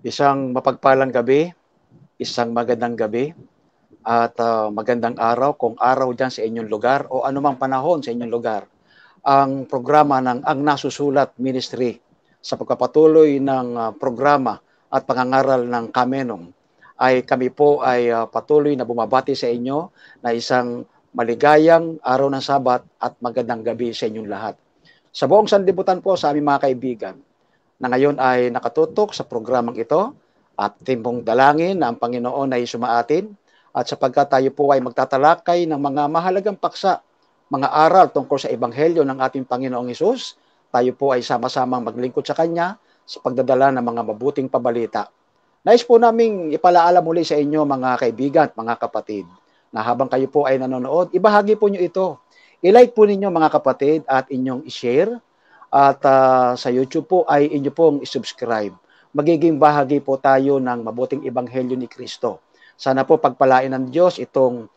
Isang mapagpalang gabi, isang magandang gabi, at magandang araw kung araw dyan sa inyong lugar o anumang panahon sa inyong lugar. Ang programa ng Ang Nasusulat Ministry sa pagpapatuloy ng programa at pangangaral ng Kamenong ay kami po ay patuloy na bumabati sa inyo na isang maligayang araw ng Sabat at magandang gabi sa inyong lahat. Sa buong sanlibutan po sa aming mga kaibigan, na ngayon ay nakatutok sa programang ito at timbong dalangin na ang Panginoon ay sumaatin at sapagkat tayo po ay magtatalakay ng mga mahalagang paksa, mga aral tungkol sa Ebanghelyo ng ating Panginoong Hesus, tayo po ay sama-samang maglingkod sa Kanya sa pagdadala ng mga mabuting pabalita. Nais po naming ipalaala muli sa inyo mga kaibigan at mga kapatid na habang kayo po ay nanonood, ibahagi po nyo ito. I-like po ninyo mga kapatid at inyong i-share at sa YouTube po ay inyo pong i-subscribe. Magiging bahagi po tayo ng mabuting ebanghelyo ni Kristo. Sana po pagpalain ng Diyos itong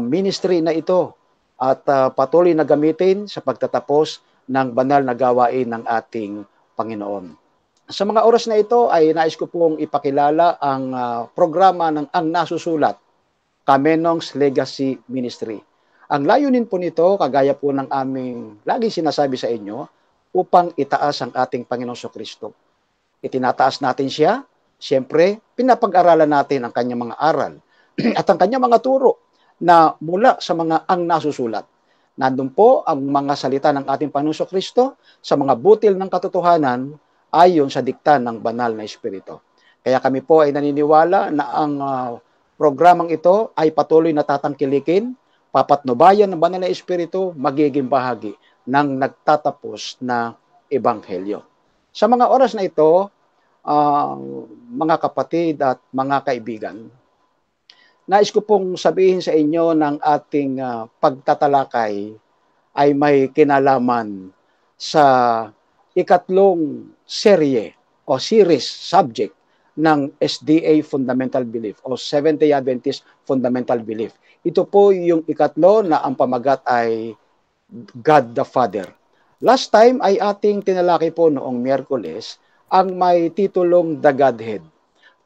ministry na ito at patuloy na gamitin sa pagtatapos ng banal na gawain ng ating Panginoon. Sa mga oras na ito ay nais ko pong ipakilala ang programa ng Ang Nasusulat, Kamenong's Legacy Ministry. Ang layunin po nito, kagaya po ng aming laging sinasabi sa inyo, upang itaas ang ating Panginoong Kristo. Itinataas natin siya, siyempre, pinapag-aralan natin ang kanyang mga aral at ang kanyang mga turo na mula sa mga ang nasusulat. Nandun po ang mga salita ng ating Panginoong Kristo sa mga butil ng katotohanan ayon sa dikta ng banal na Espiritu. Kaya kami po ay naniniwala na ang programang ito ay patuloy na tatangkilikin, papatnubayan ng banal na Espiritu, magiging bahagi ng nagtatapos na ebanghelyo. Sa mga oras na ito, mga kapatid at mga kaibigan, nais ko pong sabihin sa inyo ng ating pagtatalakay ay may kinalaman sa ikatlong serye o series subject ng SDA Fundamental Belief o Seventh-day Adventist Fundamental Belief. Ito po yung ikatlo na ang pamagat ay God the Father. Last time ay ating tinalaki po noong Miyerkules ang may titulong The Godhead.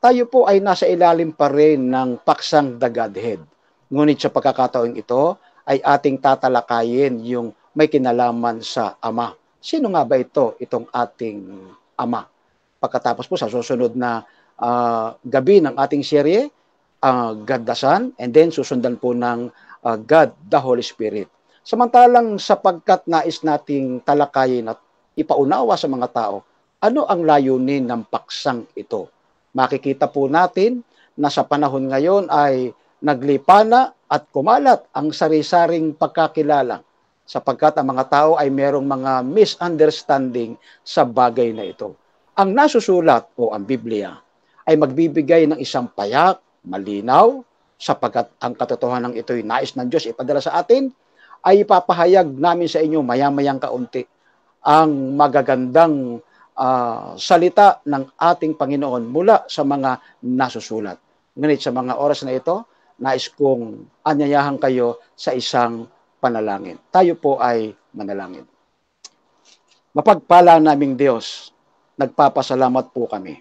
Tayo po ay nasa ilalim pa rin ng paksang The Godhead. Ngunit sa pagkakataong ito ay ating tatalakayin yung may kinalaman sa Ama. Sino nga ba ito? Itong ating Ama. Pagkatapos po sa susunod na gabi ng ating serye, God the Son, and then susundan po ng God the Holy Spirit. Samantalang sapagkat nais nating talakayin at ipaunawa sa mga tao, ano ang layunin ng paksang ito? Makikita po natin na sa panahon ngayon ay naglipana at kumalat ang sari-saring pagkakilala sapagkat ang mga tao ay merong mga misunderstanding sa bagay na ito. Ang nasusulat o ang Biblia ay magbibigay ng isang payak, malinaw, sapagkat ang katotohanan ng ito'y nais ng Diyos ipadala sa atin, ay ipapahayag namin sa inyo maya-mayang kaunti ang magagandang salita ng ating Panginoon mula sa mga nasusulat. Ngunit sa mga oras na ito, nais kong anyayahan kayo sa isang panalangin. Tayo po ay manalangin. Mapagpala naming Diyos, nagpapasalamat po kami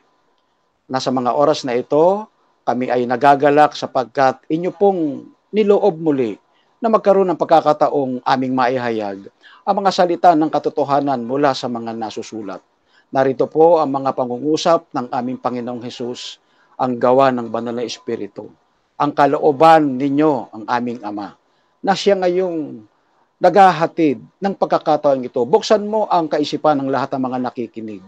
na sa mga oras na ito, kami ay nagagalak sapagkat inyo pong niloob muli na magkaroon ng pagkakataong aming maihayag ang mga salita ng katotohanan mula sa mga nasusulat. Narito po ang mga pangungusap ng aming Panginoong Hesus, ang gawa ng banal na Espiritu, ang kalooban ninyo, ang aming Ama, na siya ngayong naghahatid ng pagkakataon ito. Buksan mo ang kaisipan ng lahat ng mga nakikinig.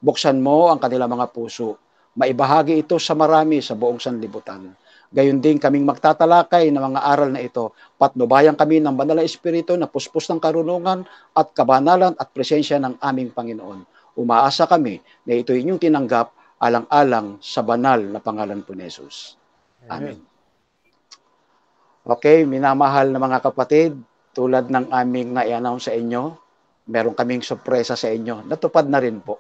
Buksan mo ang kanilang mga puso. Maibahagi ito sa marami sa buong sanlibutan. Gayon din kaming magtatalakay ng mga aral na ito. Patnubayan kami ng banal na Espiritu na puspos ng karunungan at kabanalan at presensya ng aming Panginoon. Umaasa kami na ito inyong tinanggap alang-alang sa banal na pangalan po ni Jesus. Amen. Okay, minamahal na mga kapatid, tulad ng aming na-i-announce sa inyo, meron kaming sorpresa sa inyo. Natupad na rin po.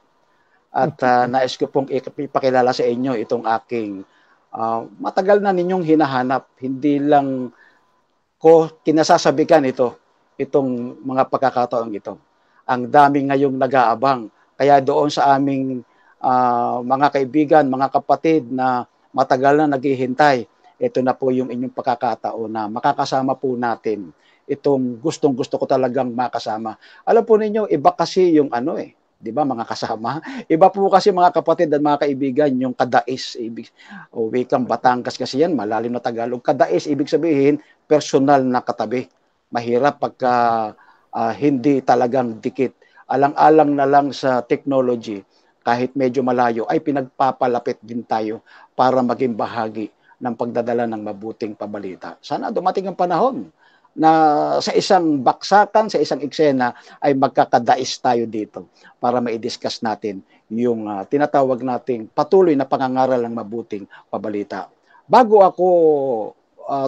At nais ko pong ipakilala sa inyo itong aking matagal na ninyong hinahanap. Hindi lang ko kinasasabikan itong mga pagkakataong ito. Ang dami ngayong nag-aabang. Kaya doon sa aming mga kaibigan, mga kapatid na matagal na naghihintay, ito na po yung inyong pagkakataon na makakasama po natin itong gustong-gusto ko talagang makasama. Alam po ninyo, iba kasi yung ano 'di ba mga kasama? Iba po kasi mga kapatid at mga kaibigan yung kadais, o wikang Batangas kasi yan, malalim na Tagalog. Kadais, ibig sabihin, personal na katabi. Mahirap pagka hindi talagang dikit. Alang-alang na lang sa technology, kahit medyo malayo, ay pinagpapalapit din tayo para maging bahagi ng pagdadala ng mabuting pabalita. Sana dumating ang panahon na sa isang baksakan, sa isang eksena, ay magkakadais tayo dito para ma-discuss natin yung tinatawag nating patuloy na pangangaral ng mabuting pabalita. Bago ako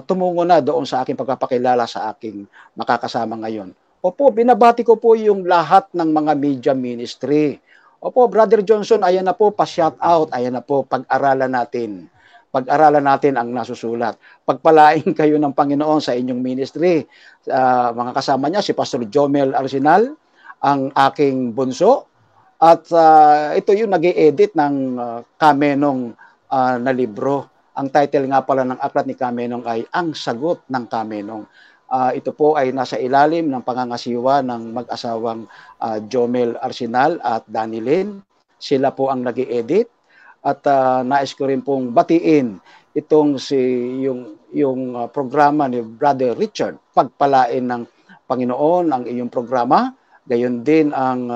tumungo na doon sa aking pagpapakilala sa aking makakasama ngayon, opo, binabati ko po yung lahat ng mga media ministry. Opo, Brother Johnson, ayan na po, pa-shout out, ayan na po, pag-aralan natin. Pag-aralan natin ang nasusulat. Pagpalain kayo ng Panginoon sa inyong ministry. Mga kasama niya, si Pastor Jomel Arsenal, ang aking bunso. At ito yung nag-i-edit ng Kamenong na libro. Ang title nga pala ng aklat ni Kamenong ay Ang Sagot ng Kamenong. Ito po ay nasa ilalim ng pangangasiwa ng mag-asawang Jomel Arsenal at Danilyn. Sila po ang nag-i-edit. At nais ko rin pong batiin itong yung programa ni Brother Richard, pagpalain ng Panginoon ang iyong programa. Gayon din ang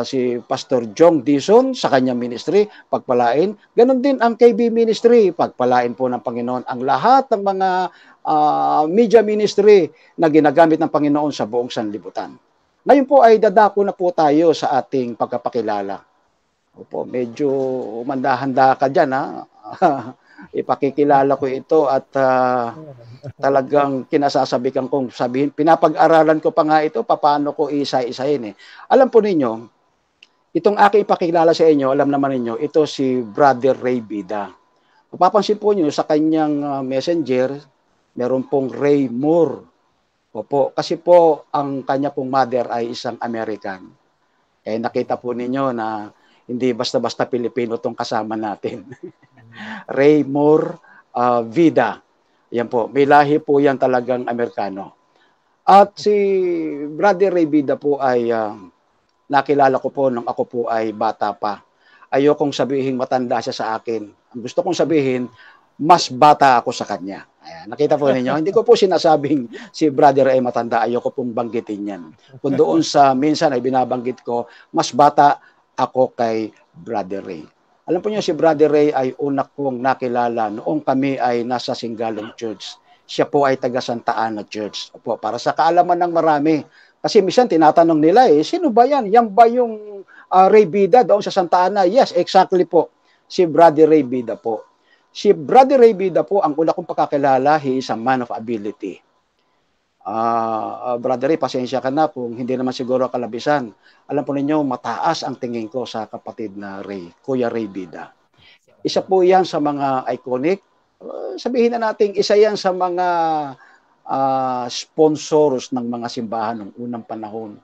si Pastor Jong Dison sa kanyang ministry, pagpalain. Ganon din ang KB Ministry, pagpalain po ng Panginoon ang lahat ng mga media ministry na ginagamit ng Panginoon sa buong sanlibutan. Ngayon po ay dadako na po tayo sa ating pagpapakilala. Opo, medyo umanda-handa ka dyan, ha? Ipakikilala ko ito at talagang kinasasabikan kong sabihin. Pinapag-aralan ko pa nga ito, paano ko isa-isahin. Alam po ninyo, itong aking ipakilala sa inyo, alam naman ninyo, ito si Brother Ray Bida. Mapapansin po nyo sa kanyang messenger, meron pong Ray Moore. Opo, kasi po ang kanya pong mother ay isang American. Nakita po ninyo na hindi basta-basta Pilipino itong kasama natin. Ray Moore Vida. Yan po. May lahi po yan talagang Amerikano. At si Brother Ray Vida po ay nakilala ko po nung ako po ay bata pa. Ayokong sabihin matanda siya sa akin. Ang gusto kong sabihin, mas bata ako sa kanya. Ayan, nakita po ninyo, hindi ko po sinasabing si Brother ay matanda. Ayoko pong banggitin yan. Kung doon sa minsan ay binabanggit ko, mas bata ako kay Brother Ray. Alam po niyo, si Brother Ray ay una kong nakilala noong kami ay nasa Singalong Church. Siya po ay taga Santa Ana Church. Opo, para sa kaalaman ng marami. Kasi minsan tinatanong nila sino ba yan? Yan ba yung Ray Bida doon sa Santa Ana? Yes, exactly po. Si Brother Ray Bida po. Si Brother Ray Bida po, ang una kong pakakilala, he is a man of ability. Brother Ray, pasensya ka na kung hindi naman siguro kalabisan. Alam po ninyo, mataas ang tingin ko sa kapatid na Ray, Kuya Ray Bida. Isa po yan sa mga iconic. Sabihin na natin, isa yan sa mga sponsors ng mga simbahan ng unang panahon.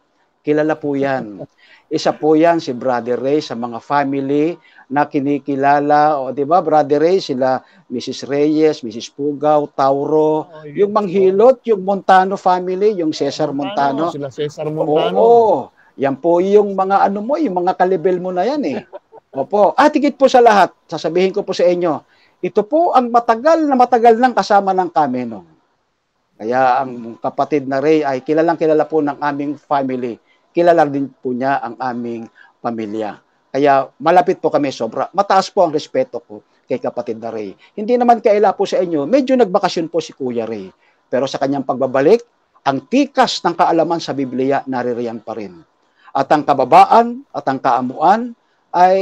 Kilala po yan. Isa po yan si Brother Ray sa mga family na kinikilala. O, di ba, Brother Ray, sila Mrs. Reyes, Mrs. Pugaw, Tauro, yung Manghilot, yung Montano family, yung Cesar Montano. Sila Cesar Montano. Oo, yan po yung mga ano mo, yung mga kalibel mo na yan Opo. Higit po sa lahat, sasabihin ko po sa inyo, ito po ang matagal ng kasama ng Kamenong. Kaya ang kapatid na Ray ay kilalang kilala po ng aming family. Kilala din po niya ang aming pamilya. Kaya malapit po kami sobra. Mataas po ang respeto ko kay kapatid na Ray. Hindi naman kaila po sa inyo, medyo nagbakasyon po si Kuya Ray. Pero sa kanyang pagbabalik, ang tikas ng kaalaman sa Biblia naririyan pa rin. At ang kababaan at ang kaamuan ay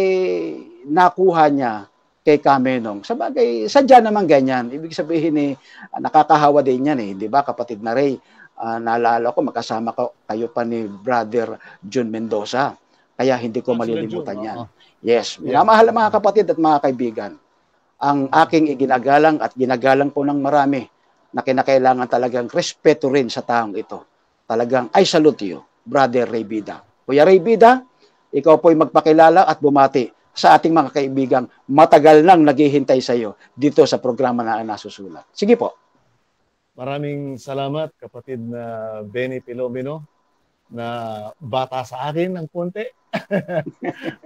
nakuha niya kay Kamenong. Sabagay, sadya naman ganyan. Ibig sabihin nakakahawa din yan di ba kapatid na Ray? Naalala ko, magkasama kayo pa ni Brother John Mendoza. Kaya hindi ko malilimutan yan. Yes, minamahal mga kapatid at mga kaibigan. Ang aking iginagalang at ginagalang po ng marami na kinakailangan talagang respeto rin sa taong ito. Talagang I salute you, Brother Ray Bida. Kuya Ray Bida, ikaw po'y magpakilala at bumati sa ating mga kaibigang matagal nang naghihintay sa iyo dito sa programa na Ang Nasusulat. Sige po. Maraming salamat, kapatid na Benny Filomeno, na bata sa akin ng konti.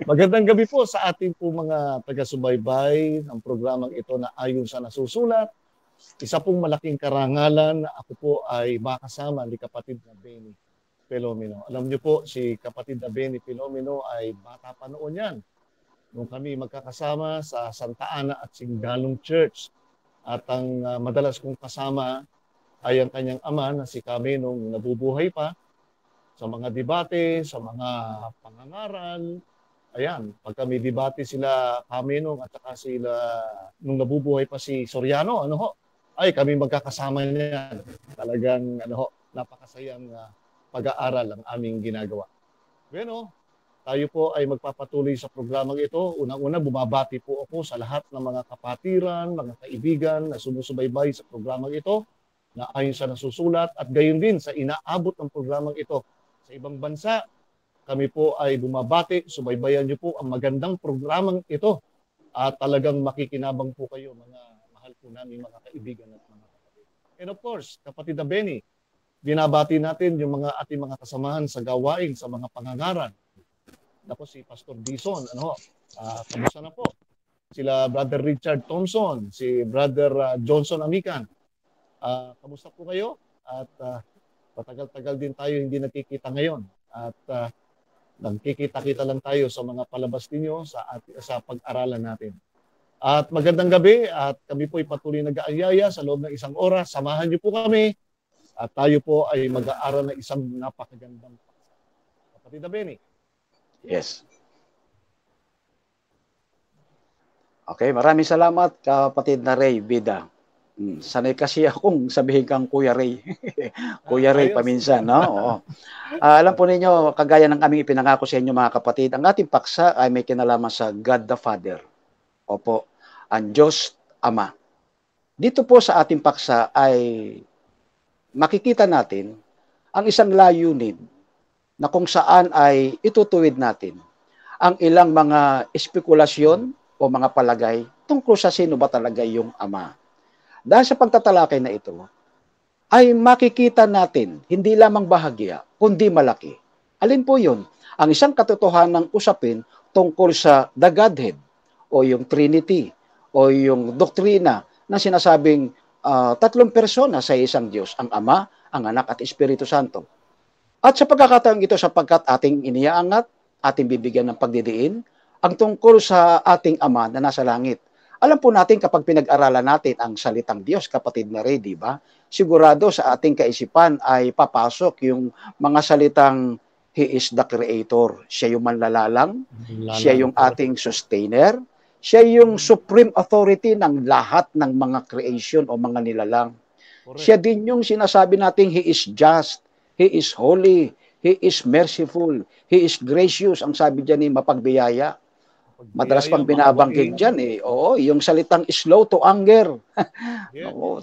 Magandang gabi po sa ating po mga taga-subaybay ng programang ito na Ayon sa Nasusulat. Isa pong malaking karangalan na ako po ay makasama ni kapatid na Benny Filomeno. Alam niyo po, si kapatid na Benny Filomeno ay bata pa noon yan. Nung kami magkakasama sa Santa Ana at Singgalong Church. At ang madalas kong kasama ay ang kanyang ama na si Kami nung nabubuhay pa, sa mga debate, sa mga pangangaral. Ayan, pag kami debate sila Kaminong at saka sila nung nabubuhay pa si Soriano, ay kami magkakasama niyan. Talagang napakasayang pag-aaral ang aming ginagawa. Bueno, tayo po ay magpapatuloy sa programang ito. Unang-una, bumabati po ako sa lahat ng mga kapatiran, mga kaibigan na sumusubaybay sa programang ito na ayon sa nasusulat at gayon din sa inaabot ng programang ito sa ibang bansa. Kami po ay bumabati, subaybayan niyo po ang magandang programang ito at talagang makikinabang po kayo, mga mahal po namin mga kaibigan at mga kapatid. And of course, kapatid na Benny, binabati natin yung mga ating mga kasamahan sa gawain, sa mga pangangaral. Ako si Pastor Dison, kamusta na po? Sila Brother Richard Thompson, si Brother Johnson Amican. Kamusta po kayo? At patagal-tagal din tayo hindi nakikita ngayon. At nagkikita-kita lang tayo sa mga palabas ninyo sa pag-aralan natin. At magandang gabi at kami po ay patuloy nag-aayaya sa loob ng isang oras. Samahan niyo po kami at tayo po ay mag-aaral ng isang napakagandang paksa. Kapatid na Benny. Yes. Okay, maraming salamat kapatid na Ray Bida. Sanay kasi akong sabihin kang Kuya Ray. Kuya Ray paminsan, no? Oo. Alam po ninyo, kagaya ng aming ipinangako sa inyo mga kapatid, ang ating paksa ay may kinalaman sa God the Father. Opo, ang Diyos Ama. Dito po sa ating paksa ay makikita natin ang isang layunin na kung saan ay itutuwid natin ang ilang mga espekulasyon o mga palagay tungkol sa sino ba talaga yung Ama. Dahil sa pagtatalakay na ito, ay makikita natin hindi lamang bahagya, kundi malaki. Alin po yun? Ang isang katotohanan ng usapin tungkol sa the Godhead o yung Trinity o yung doktrina na sinasabing tatlong persona sa isang Diyos, ang Ama, ang Anak at Espiritu Santo. At sa pagkakataong ito sapagkat ating iniaangat, ating bibigyan ng pagdidiin, ang tungkol sa ating Ama na nasa langit. Alam po natin kapag pinag-aralan natin ang salitang Diyos, kapatid na Ray, di ba? Sigurado sa ating kaisipan ay papasok yung mga salitang He is the Creator. Siya yung manlalalang, siya yung ating sustainer, siya yung supreme authority ng lahat ng mga creation o mga nilalang. Correct. Siya din yung sinasabi natin He is just, He is holy, He is merciful, He is gracious. Ang sabi dyan ni mapagbiyaya. Madalas pang binabanggit dyan Oo, yung salitang slow to anger.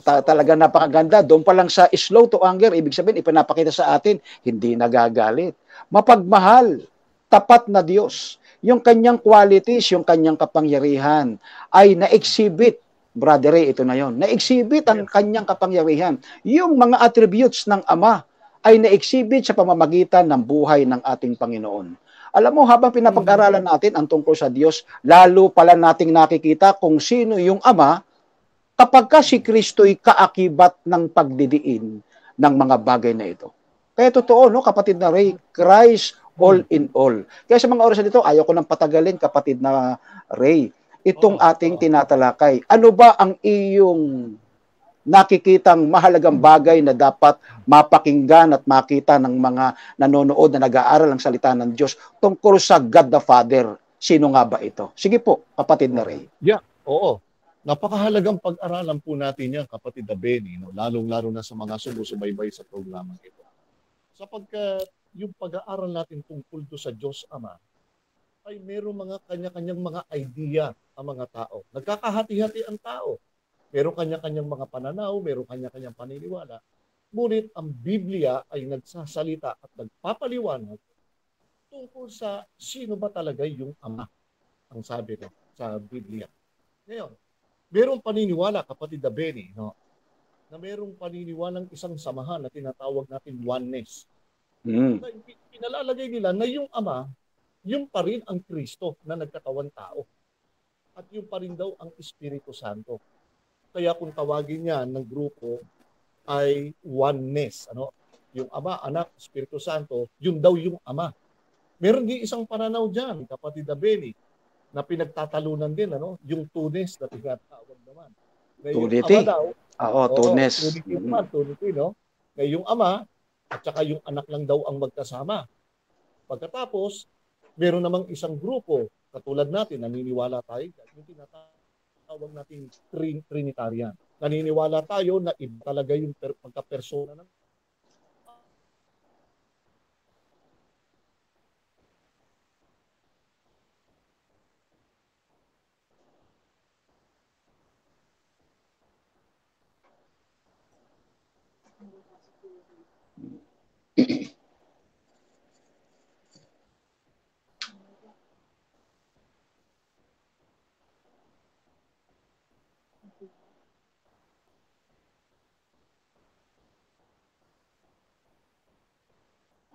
Talaga napakaganda. Doon pa lang sa slow to anger, ibig sabihin, ipinapakita sa atin, hindi nagagalit. Mapagmahal, tapat na Diyos. Yung kanyang qualities, yung kanyang kapangyarihan, ay na-exhibit. Brother Ray, ito na yon. Na-exhibit ang kanyang kapangyarihan. Yung mga attributes ng Ama ay na-exhibit sa pamamagitan ng buhay ng ating Panginoon. Alam mo, habang pinapag-aralan natin ang tungkol sa Diyos, lalo pala nating nakikita kung sino yung Ama kapag ka si Kristo'y kaakibat ng pagdidiin ng mga bagay na ito. Kaya totoo, no, kapatid na Ray, Christ all in all. Kaya sa mga oras na ito, ayaw ko nang patagalin, kapatid na Ray, itong ating tinatalakay. Ano ba ang iyong nakikitang mahalagang bagay na dapat mapakinggan at makita ng mga nanonood na nag-aaral ng salita ng Diyos tungkol sa God the Father? Sino nga ba ito? Sige po, kapatid na Ray. Yeah, oo. Napakahalagang pag-aralan po natin yan, kapatid na Benny, no? Lalong-lalo na sa mga sumusubaybay sa programang ito. Sapagkat yung pag-aaral natin tungkol sa Diyos Ama ay mayroong mga kanya-kanyang mga idea ang mga tao. Nagkakahati-hati ang tao. Meron kanya-kanyang mga pananaw, meron kanya-kanyang paniniwala. Ngunit ang Biblia ay nagsasalita at nagpapaliwanag tungkol sa sino ba talaga yung Ama, ang sabi no, sa Biblia. Ngayon, merong paniniwala, kapatid na Benny, no, na merong paniniwalang isang samahan na tinatawag natin oneness. Mm. Na pinalalagay nila na yung Ama, yung pa rin ang Kristo na nagkatawan tao. At yung pa rin daw ang Espiritu Santo. Kaya kung tawagin niya ng grupo ay oneness. Ano? Yung Ama, Anak, Espiritu Santo, yun daw yung Ama. Meron din isang pananaw dyan, kapatid na Benny, na pinagtatalunan din, ano? Yung tunis na tinatawag naman. Na yung Trinity. Ama daw, Oo, tunis. Trinity naman, Trinity, no? Na yung Ama, at saka yung Anak lang daw ang magkasama. Pagkatapos, meron namang isang grupo, katulad natin, naniniwala tayo, yung tinatawag natin Trinitarian. Naniniwala tayo na iba talaga yung pagka-persona ng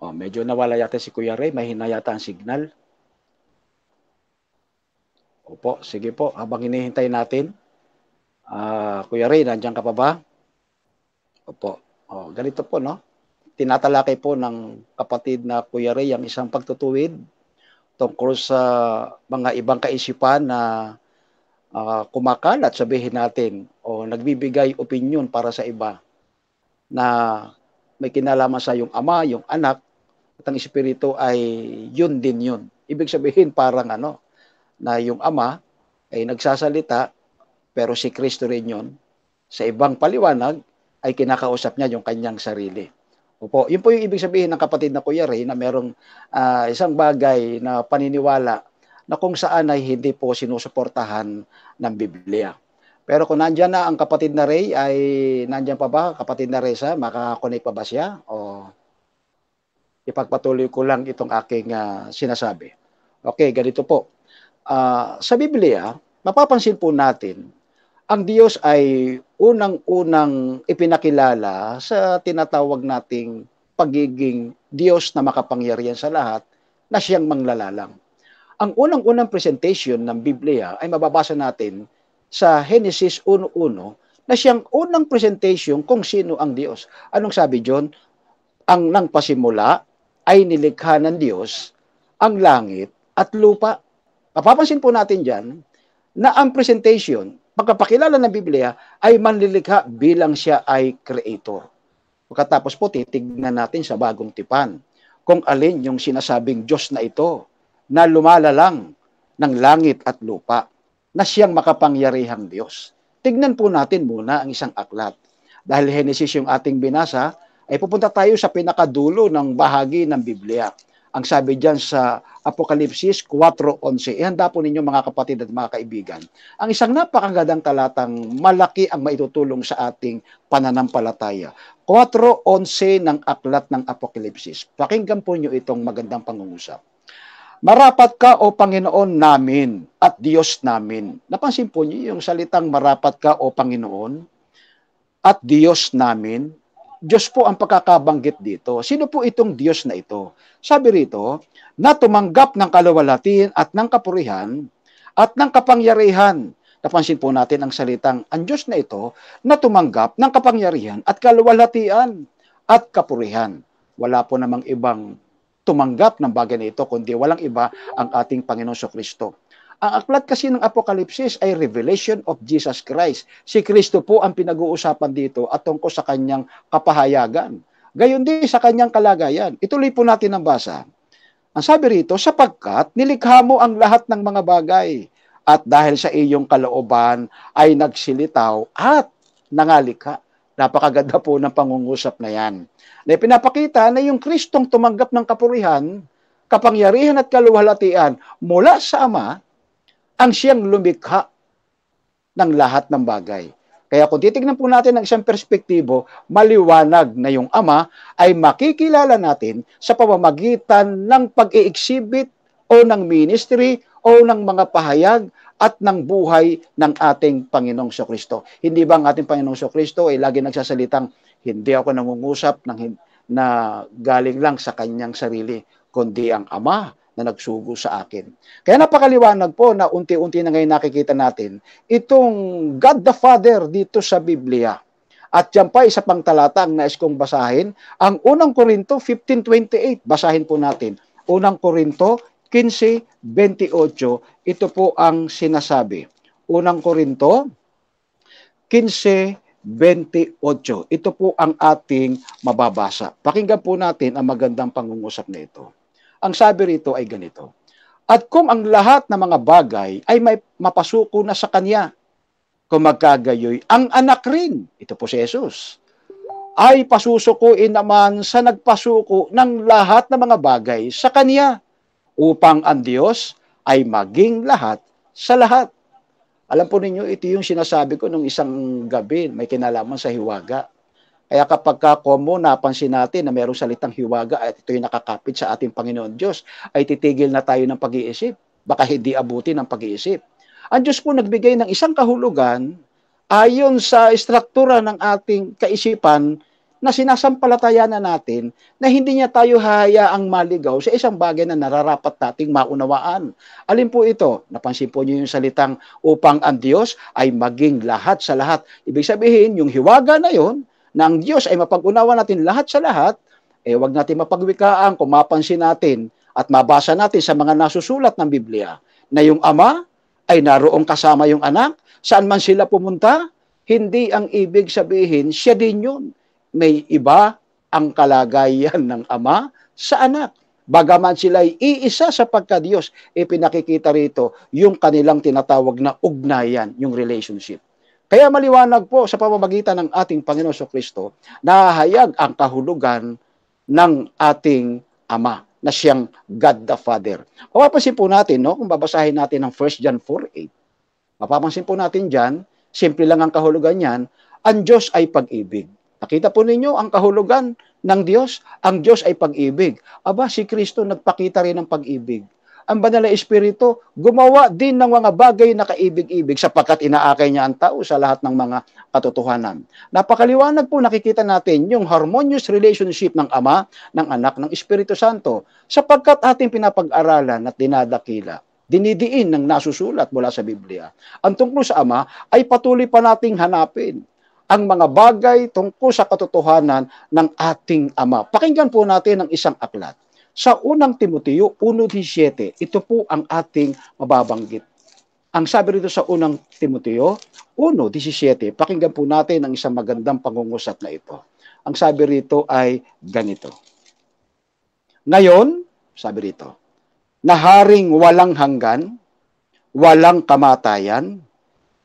Oh, medyo nawala yata si Kuya Ray, mahina yata ang signal. Opo, sige po, habang hinihintay natin. Kuya Ray, nandiyan ka pa ba? Opo. Ganito po, no? Tinatalakay po ng kapatid na Kuya Ray ang isang pagtutuwid tungkol sa mga ibang kaisipan na kumakalat, sabihin natin, o nagbibigay opinion para sa iba na may kinalaman sa yung Ama, yung Anak, at ang Espiritu ay yun din yun. Ibig sabihin parang na yung Ama ay nagsasalita, pero si Kristo rin yun. Sa ibang paliwanag, ay kinakausap niya yung kanyang sarili. Opo, yun po yung ibig sabihin ng kapatid na Kuya Ray na merong isang bagay na paniniwala na kung saan ay hindi po sinusuportahan ng Biblia. Pero kung nandyan na ang kapatid na Ray, ay nandyan pa ba? Kapatid na Reza, makakonect pa ba siya? O ipagpatuloy ko lang itong aking sinasabi. Okay, ganito po. Sa Biblia, mapapansin po natin, ang Diyos ay unang-unang ipinakilala sa tinatawag nating pagiging Diyos na makapangyarihan sa lahat, na siyang manglalalang. Ang unang-unang presentation ng Biblia ay mababasa natin sa Genesis 1:1 na siyang unang presentation kung sino ang Diyos. Anong sabi John? Ang nang pasimula ay nilikha ng Diyos ang langit at lupa. Mapapansin po natin dyan na ang presentation, pagkapakilala ng Biblia, ay manlilikha bilang siya ay creator. Pagkatapos po, titignan natin sa bagong tipan kung alin yung sinasabing Diyos na ito na lumalalang ng langit at lupa, na siyang makapangyarihang Diyos. Tignan po natin muna ang isang aklat. Dahil Genesis yung ating binasa, ay pupunta tayo sa pinakadulo ng bahagi ng Biblia. Ang sabi diyan sa Apokalipsis 4:11, ihanda po ninyo mga kapatid at mga kaibigan, ang isang napakagandang talatang malaki ang maitutulong sa ating pananampalataya. 4:11 ng aklat ng Apokalipsis. Pakinggan po niyo itong magandang pangungusap. Marapat ka o Panginoon namin at Diyos namin. Napansin po niyo yung salitang marapat ka o Panginoon at Diyos namin. Diyos po ang pagkakabanggit dito. Sino po itong Diyos na ito? Sabi rito, na tumanggap ng kaluwalhatian at ng kapurihan at ng kapangyarihan. Napansin po natin ang salitang ang Diyos na ito na tumanggap ng kapangyarihan at kaluwalhatian at kapurihan. Wala po namang ibang tumanggap ng bagay na ito, kundi walang iba ang ating Panginoon Kristo. Ang aklat kasi ng Apokalipsis ay revelation of Jesus Christ. Si Kristo po ang pinag-uusapan dito at tungkol sa kanyang kapahayagan. Gayon din sa kanyang kalagayan. Ituloy po natin ang basa. Ang sabi rito, sapagkat nilikha mo ang lahat ng mga bagay at dahil sa iyong kalooban ay nagsilitaw at nangalikha. Napakaganda po ng pangungusap na yan. Na pinapakita na yung Kristong tumanggap ng kapurihan, kapangyarihan at kaluwalhatian mula sa Ama, ang siyang lumikha ng lahat ng bagay. Kaya kung titignan po natin ng isang perspektibo, maliwanag na yung Ama ay makikilala natin sa pamamagitan ng pag-i-exhibit o ng ministry o ng mga pahayag at ng buhay ng ating Panginoong Kristo. Hindi ba ang ating Panginoong Kristo ay lagi nagsasalitang, hindi ako nangungusap na galing lang sa kanyang sarili, kundi ang Ama na nagsugo sa akin. Kaya napakaliwanag po na unti-unti na ngayon nakikita natin itong God the Father dito sa Biblia. At yan pa, isa pang talata ang nais kong basahin, ang unang Korinto 15:28. Basahin po natin. Unang Korinto 15:28. Ito po ang sinasabi. Unang Korinto 15:28. Ito po ang ating mababasa. Pakinggan po natin ang magandang pangungusap na ito. Ang sabi rito ay ganito, at kung ang lahat ng mga bagay ay may mapasuko na sa Kanya, kung magkagayoy, ang anak rin, ito po si Jesus, ay pasusukuin naman sa nagpasuko ng lahat ng mga bagay sa Kanya, upang ang Diyos ay maging lahat sa lahat. Alam po ninyo, ito yung sinasabi ko nung isang gabi, may kinalaman sa hiwaga. Kaya kapag napansin natin na mayroong salitang hiwaga at ito yung nakakapit sa ating Panginoon Diyos, ay titigil na tayo ng pag-iisip. Baka hindi abutin ng pag-iisip. Ang Diyos po nagbigay ng isang kahulugan ayon sa struktura ng ating kaisipan na sinasampalatayan na natin na hindi niya tayo hahayaang maligaw sa isang bagay na nararapat nating maunawaan. Alin po ito? Napansin po niyo yung salitang upang ang Diyos ay maging lahat sa lahat. Ibig sabihin, yung hiwaga na yon, na ang Diyos ay mapag-unawa natin lahat sa lahat, wag natin mapagwikaan kung mapansin natin at mabasa natin sa mga nasusulat ng Biblia na yung Ama ay naroong kasama yung anak, saan man sila pumunta, hindi ang ibig sabihin, siya din yun. May iba ang kalagayan ng Ama sa anak. Bagaman sila ay iisa sa pagka-Diyos, pinakikita rito yung kanilang tinatawag na ugnayan, yung relationship. Kaya maliwanag po sa pamamagitan ng ating Panginoon Kristo, nahahayag ang kahulugan ng ating Ama na siyang God the Father. Mapapansin po natin, no, kung babasahin natin ng 1 John 4:8, mapapansin po natin dyan, simple lang ang kahulugan niyan, ang Diyos ay pag-ibig. Nakita po ninyo ang kahulugan ng Diyos, ang Diyos ay pag-ibig. Aba, si Kristo nagpakita rin ng pag-ibig. Ang Banal na Espiritu, gumawa din ng mga bagay na kaibig-ibig sapagkat inaakay niya ang tao sa lahat ng mga katotohanan. Napakaliwanag po nakikita natin yung harmonious relationship ng Ama, ng Anak, ng Espiritu Santo sapagkat ating pinapag-aralan at dinadakila. Dinidiin ng nasusulat mula sa Biblia. Ang tungkol sa Ama ay patuloy pa nating hanapin ang mga bagay tungkol sa katotohanan ng ating Ama. Pakinggan po natin ang isang aklat. Sa unang Timoteo 1:17, ito po ang ating mababanggit. Ang sabi rito sa unang Timoteo 1:17, pakinggan po natin ang isang magandang pangungusap na ito. Ang sabi rito ay ganito. Ngayon, sabi rito, na haring walang hanggan, walang kamatayan,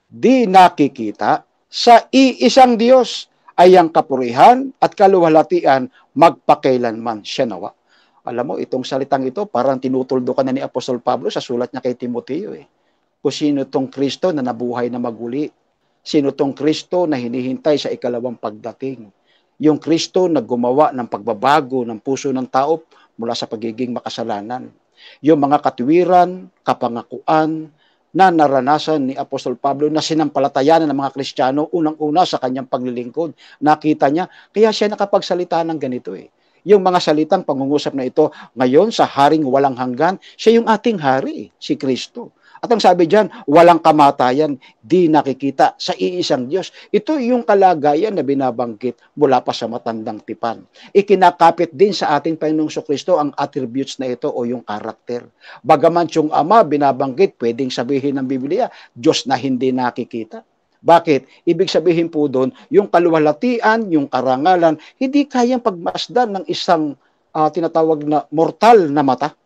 di nakikita, sa iisang Diyos ay ang kapurihan at kaluwalhatian magpakailanman siya nawa. Alam mo, itong salitang ito, parang tinutuldukan na ni Apostol Pablo sa sulat niya kay Timoteo. Kung sino itong Kristo na nabuhay na maguli. Sino itong Kristo na hinihintay sa ikalawang pagdating. Yung Kristo na gumawa ng pagbabago ng puso ng tao mula sa pagiging makasalanan. Yung mga katuwiran, kapangakuan, na naranasan ni Apostol Pablo na sinampalatayanan ng mga Kristiyano unang-una sa kanyang paglilingkod. Nakita niya, kaya siya nakapagsalita ng ganito Yung mga salitang pangungusap na ito, ngayon sa haring walang hanggan, siya yung ating hari, si Kristo. At ang sabi diyan, walang kamatayan, di nakikita sa iisang Diyos. Ito yung kalagayan na binabanggit mula pa sa matandang tipan. Ikinakapit din sa ating Panginoong Kristo ang attributes na ito o yung karakter. Bagaman yung Ama binabanggit, pwedeng sabihin ng Biblia, Diyos na hindi nakikita. Bakit? Ibig sabihin po doon, yung kaluwalhatian, yung karangalan, hindi kayang pagmasdan ng isang tinatawag na mortal na mata.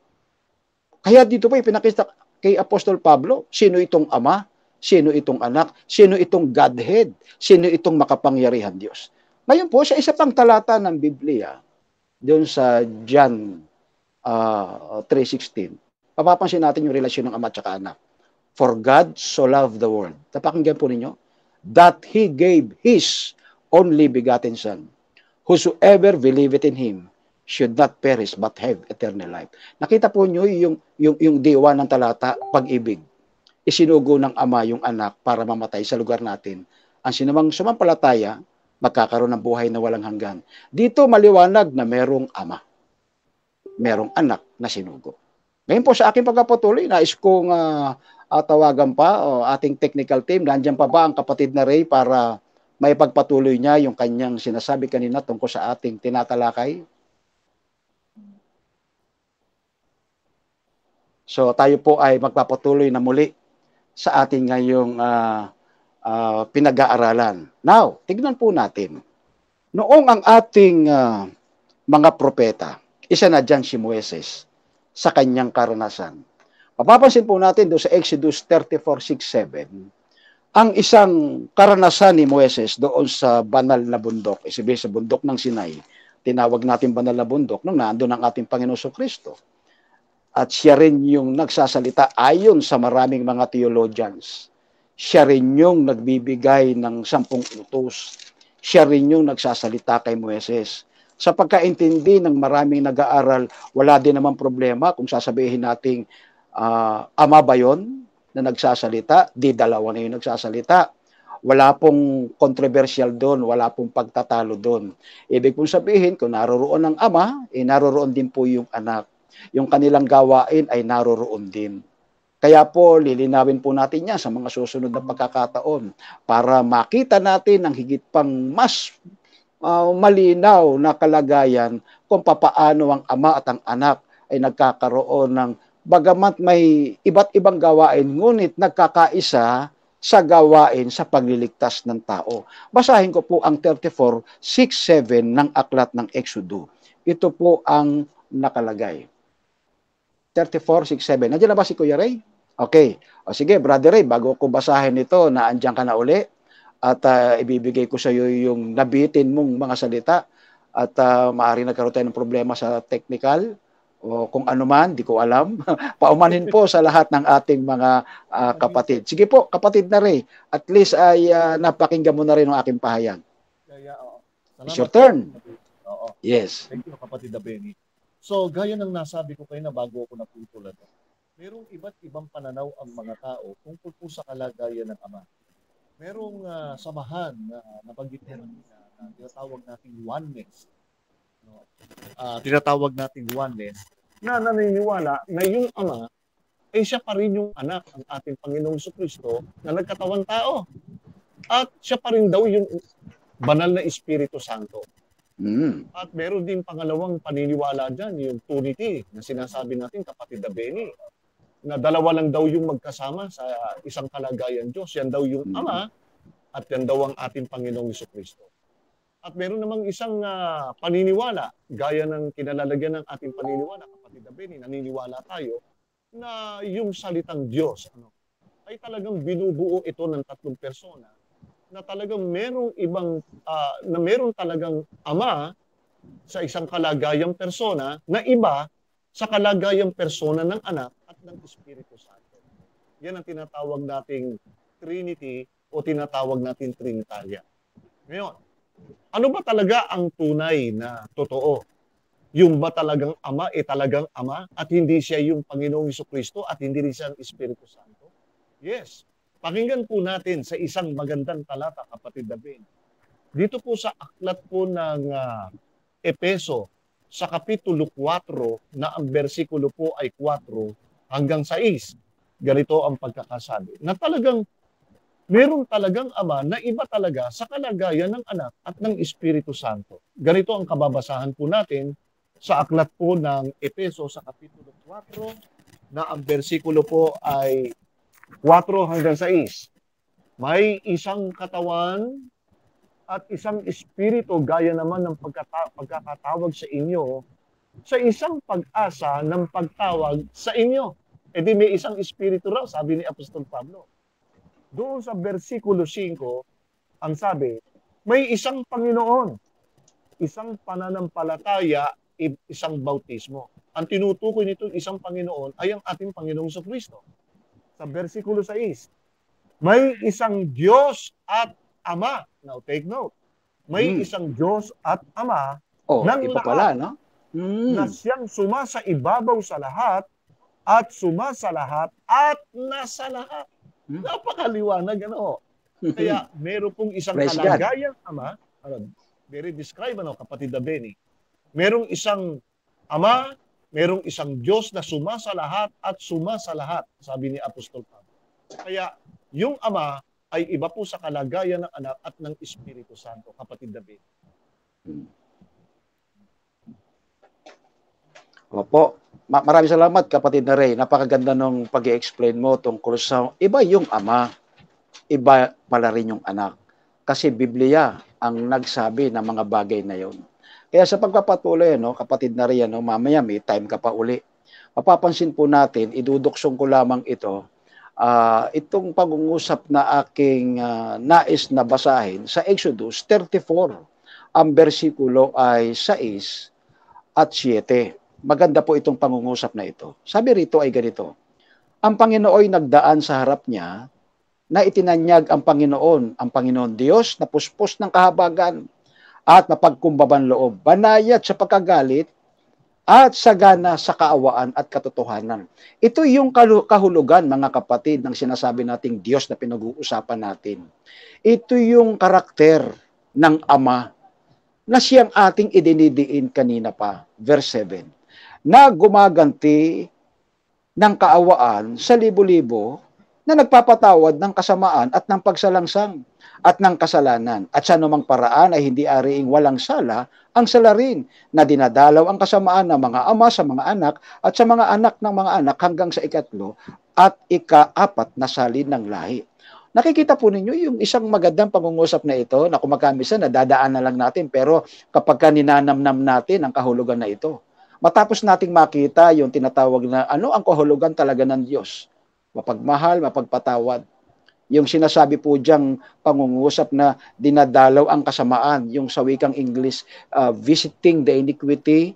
Kaya dito po ipinakita kay Apostol Pablo, sino itong Ama, sino itong Anak, sino itong Godhead, sino itong makapangyarihan Diyos. Ngayon po, sa isa pang talata ng Biblia, doon sa John 3:16, mapapansin natin yung relasyon ng Ama at Anak. For God so loved the world. Napakinggan po ninyo, that He gave His only begotten Son. Whosoever believeth in Him should not perish but have eternal life. Nakita po nyo yung diwa ng talata, pag-ibig. Isinugo ng Ama yung anak para mamatay sa lugar natin. Ang sinumang sumampalataya, magkakaroon ng buhay na walang hanggan. Dito maliwanag na merong Ama. Merong anak na sinugo. Ngayon po sa aking pagpapatuloy, nais kong tawagan pa ating technical team. Nandiyan pa ba ang kapatid na Ray para may pagpatuloy niya yung kanyang sinasabi kanina tungkol sa ating tinatalakay? So tayo po ay magpapatuloy na muli sa ating ngayong pinag-aaralan. Now, tignan po natin. Noong ang ating mga propeta, isa na dyan si Moises sa kanyang karanasan. Mapapansin po natin doon sa Exodus 34:6-7, ang isang karanasan ni Moises doon sa banal na bundok, isibi sa bundok ng Sinai, tinawag natin banal na bundok nung naandun ang ating Panginoon Kristo. At siya rin yung nagsasalita ayon sa maraming mga theologians. Siya rin yung nagbibigay ng 10 utos. Siya rin yung nagsasalita kay Moises. Sa pagkaintindi ng maraming nag-aaral, wala din naman problema kung sasabihin nating ama ba yun na nagsasalita, di dalawa na yung nagsasalita. Wala pong controversial doon, wala pong pagtatalo doon. Ibig pong sabihin, kung naroroon ang ama, naroroon din po yung anak. Yung kanilang gawain ay naroroon din. Kaya po, lilinawin po natin yan sa mga susunod na pagkakataon para makita natin ang higit pang mas malinaw na kalagayan kung papaano ang ama at ang anak ay nagkakaroon ng bagamat may iba't ibang gawain, ngunit nagkakaisa sa gawain sa pagliligtas ng tao. Basahin ko po ang 34:6-7 ng aklat ng Exodo. Ito po ang nakalagay. 34:6-7. Nandiyan na ba si Kuya Ray? Okay. O sige, Brother Ray, bago ko basahin ito, naandyan ka na uli at ibibigay ko sa iyo yung nabitin mong mga salita at maaari nagkaroon tayo ng problema sa technical o kung ano man, di ko alam. Paumanhin po sa lahat ng ating mga kapatid. Sige po, kapatid na Ray, at least ay napakinggan mo na rin ang aking pahayag. It's your turn. Yes. Thank you, kapatid na Benny. So, gaya ng nasabi ko kayo na bago ako naputulan, merong iba't ibang pananaw ang mga tao tungkol po sa kalagayan ng Ama. Merong samahan na nabanggit ko na tinatawag nating oneness. Tinatawag nating oneness na naniniwala na yung Ama ay siya pa rin yung anak ng ating Panginoong Jesucristo na nagkatawang tao. At siya pa rin daw yung banal na Espiritu Santo. At meron din pangalawang paniniwala dyan, yung Trinity, na sinasabi natin, kapatid na Benny, na dalawa lang daw yung magkasama sa isang kalagayan Diyos. Yan daw yung Ama at yan daw ang ating Panginoong Jesucristo. At meron namang isang paniniwala, gaya ng kinalalagyan ng ating paniniwala, kapatid na Benny, naniniwala tayo na yung salitang Diyos ay talagang binubuo ito ng 3 persona na talagang merong ibang na meron talagang Ama sa isang kalagayang persona na iba sa kalagayang persona ng Anak at ng Espiritu Santo. Yan ang tinatawag nating Trinity o tinatawag nating Trinitarian. Ngayon, ano ba talaga ang tunay na totoo? Yung ba talagang Ama talagang Ama at hindi siya yung Panginoong Jesucristo at hindi rin siya ang Espiritu Santo? Yes. Pakinggan po natin sa isang magandang talata, kapatid na Ben. Dito po sa aklat po ng Epeso, sa Kapitulo 4, na ang bersikulo po ay 4 hanggang 6. Ganito ang pagkakasabi. Na talagang, meron talagang Ama na iba talaga sa kalagayan ng Anak at ng Espiritu Santo. Ganito ang kababasahan po natin sa aklat po ng Epeso sa Kapitulo 4, na ang bersikulo po ay 4 hanggang 6. May isang katawan at isang espiritu gaya naman ng pagkakatawag sa inyo sa isang pag-asa ng pagtawag sa inyo. E di may isang espiritu raw, sabi ni Apostol Pablo. Doon sa versikulo 5, ang sabi, may isang Panginoon, isang pananampalataya, isang bautismo. Ang tinutukoy nito isang Panginoon ay ang ating Panginoong Jesucristo. Sa versikulo 6, May isang Diyos at Ama. Now, take note. May isang Diyos at Ama ng iba lahat pala, no? na siyang sumasa ibabaw sa lahat at sumasa lahat at nasa lahat. Napakaliwanag, ano? Kaya meron pong isang Praise God. kalagayang Ama, very describe, kapatid na Benny. Merong isang Ama, merong isang Diyos na sumasa lahat at sumasa lahat, sabi ni Apostol Pablo. Kaya yung Ama ay iba po sa kalagayan ng Anak at ng Espiritu Santo, kapatid na Benny. Opo. Maraming salamat, kapatid na Ray. Napakaganda nung pag-i-explain mo tungkol sa iba yung Ama, iba pala rin yung Anak. Kasi Biblia ang nagsabi ng mga bagay na yon. Kaya sa pagpapatuloy, kapatid na Ray, mamaya may time ka pa uli. Mapapansin po natin, iduduksong ko lamang ito, itong pag-ungusap na aking nais na basahin sa Exodus 34. Ang bersikulo ay 6 at 7. Maganda po itong pangungusap na ito. Sabi rito ay ganito, ang Panginoon ay nagdaan sa harap niya na itinanyag ang Panginoon Diyos na puspos ng kahabagan at mapagkumbaban loob, banayat sa pagkagalit at sagana sa kaawaan at katotohanan. Ito yung kahulugan, mga kapatid, ng sinasabi nating Diyos na pinag-uusapan natin. Ito yung karakter ng Ama na siyang ating idinidiin kanina pa, verse 7. Na gumaganti ng kaawaan sa libo-libo na nagpapatawad ng kasamaan at ng pagsalangsang at ng kasalanan at sa anumang paraan ay hindi ariing walang sala ang salarin na dinadalaw ang kasamaan ng mga ama sa mga anak at sa mga anak ng mga anak hanggang sa ikatlo at ika-4 na salin ng lahi. Nakikita po ninyo yung isang magandang pangungusap na ito na kumakamisa na dadaan na lang natin, pero kapag ninanamnam natin ang kahulugan na ito, matapos nating makita yung tinatawag na ano ang kahulugan talaga ng Diyos, mapagmahal, mapagpatawad. Yung sinasabi po diyang pangungusap na dinadalaw ang kasamaan, yung sa wikang English, visiting the iniquity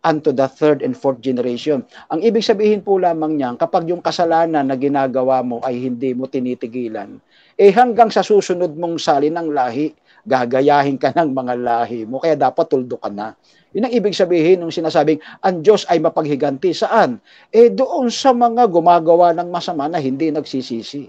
unto the third and fourth generation. Ang ibig sabihin po lamang niyan, kapag yung kasalanan na ginagawa mo ay hindi mo tinitigilan, hanggang sa susunod mong salin ng lahi, gagayahin ka ng mga lahi mo, kaya dapat tuldo ka na. Yun ang ibig sabihin ng sinasabing, ang Diyos ay mapaghiganti. Saan? Doon sa mga gumagawa ng masama na hindi nagsisisi.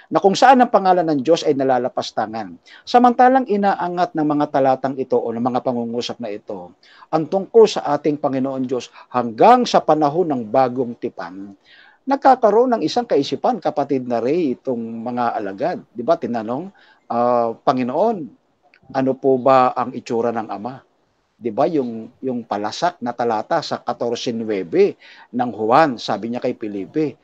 Na kung saan ang pangalan ng Diyos ay nalalapastangan. Samantalang inaangat ng mga talatang ito o ng mga pangungusap na ito, ang tungkol sa ating Panginoon Diyos hanggang sa panahon ng bagong tipan, nagkakaroon ng isang kaisipan, kapatid na Ray, itong mga alagad. Di ba, tinanong, Panginoon, ano po ba ang itsura ng Ama? 'Di ba yung palasak na talata sa 14:9 ng Juan, sabi niya kay Felipe,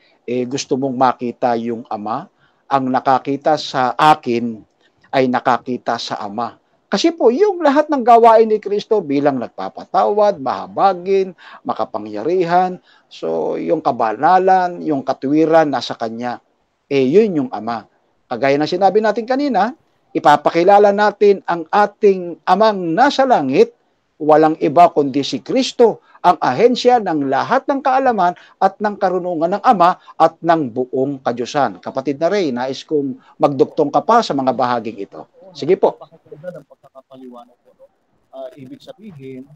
gusto mong makita yung Ama? Ang nakakita sa akin ay nakakita sa Ama. Kasi po yung lahat ng gawain ni Kristo bilang nagpapatawad, mahabagin, makapangyarihan, so yung kabanalan, yung katuwiran nasa kanya. Yun yung Ama. Kagaya ng sinabi natin kanina, ipapakilala natin ang ating Amang nasa langit. Walang iba kundi si Kristo, ang ahensya ng lahat ng kaalaman at ng karunungan ng Ama at ng buong kadyusan. Kapatid na Ray, nais kong magduktong ka pa sa mga bahaging ito. Sige po. Napakaganda ng pagkakapaliwanag po. Ibig sabihin,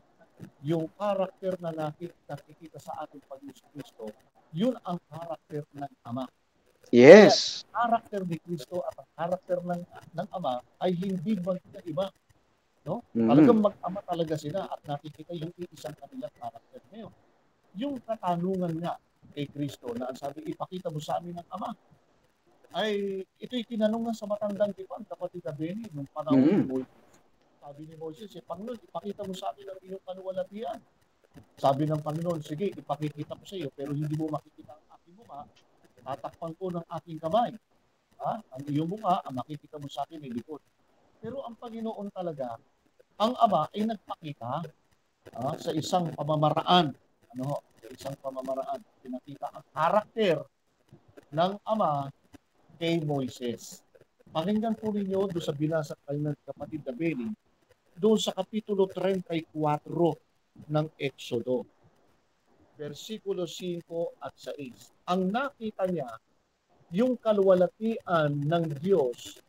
yung karakter na nakikita sa ating Panginoon Kristo, yun ang karakter ng Ama. Yes. Kaya, karakter ni Kristo at ang karakter ng Ama ay hindi magkaiba. No? Talagang mag-ama talaga sila at nakikita yung isang kanilang karakter ngayon. Yung katanungan nga kay Kristo na sabi, ipakita mo sa amin ang Ama, ay ito'y tinanong nga sa matandang tipan, kapatid na Benny, nung panahon ni Moises. Sabi ni Moises, Panginoon, ipakita mo sa amin ang iyong kaluwalhatian. Sabi ng Panginoon, sige, ipakikita ko sa iyo, pero hindi mo makikita ang aking mukha, tatakpan ko ng aking kamay. Ang iyong mukha, ang makikita mo sa akin ay likod. Pero ang Panginoon talaga, ang Ama ay nagpakita sa isang pamamaraan. Sa isang pamamaraan. Pinakita ang karakter ng Ama kay Moises. Pakinggan po ninyo doon sa binasa ng kapatid na Benny, doon sa kapitulo 34 ng Exodo, versikulo 5 at 6. Ang nakita niya yung kaluwalhatian ng Diyos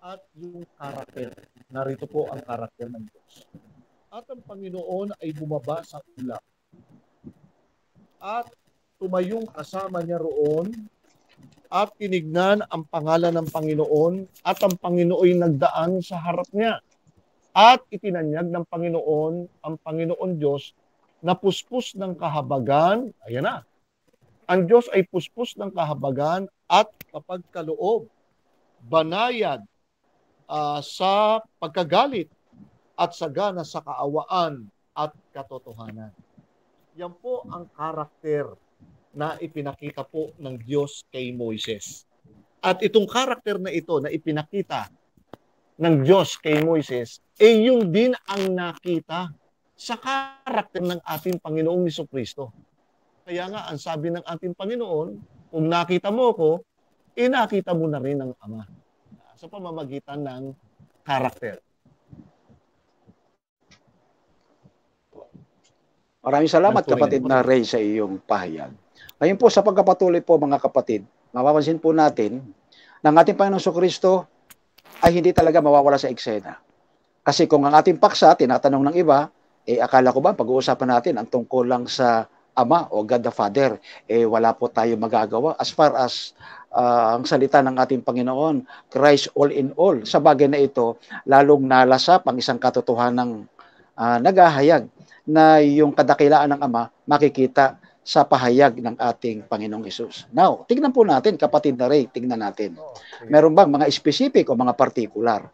at yung karakter. Narito po ang karakter ng Diyos. At ang Panginoon ay bumaba sa ulap at tumayong kasama niya roon at tinignan ang pangalan ng Panginoon at ang Panginoon ay nagdaan sa harap niya. At itinanyag ng Panginoon ang Panginoon Diyos na puspos ng kahabagan. Ayan na. Ang Diyos ay puspos ng kahabagan at kapag kaloob, banayad sa pagkagalit at sagana sa kaawaan at katotohanan. Yan po ang karakter na ipinakita po ng Diyos kay Moises. At itong karakter na ito na ipinakita ng Diyos kay Moises, yung din ang nakita sa karakter ng ating Panginoong Jesucristo. Kaya nga, ang sabi ng ating Panginoon, kung nakita mo ko, nakita mo na rin ang Ama. Sa pamamagitan ng karakter. Maraming salamat kapatid na Ray sa iyong pahayag. Ngayon po sa pagkapatuloy po mga kapatid, mapapansin po natin na ang ating Panginoong Jesucristo ay hindi talaga mawawala sa eksena. Kasi kung ang ating paksa, tinatanong ng iba, akala ko ba pag-uusapan natin ang tungkol lang sa Ama o God the Father, wala po tayo magagawa as far as ang salita ng ating Panginoon, Christ all in all. Sa bagay na ito, lalong nalasap ang isang katotohanang naghahayag na yung kadakilaan ng Ama makikita sa pahayag ng ating Panginoong Hesus. Now, tignan po natin, kapatid na Ray, tignan natin. Meron bang mga specific o mga particular?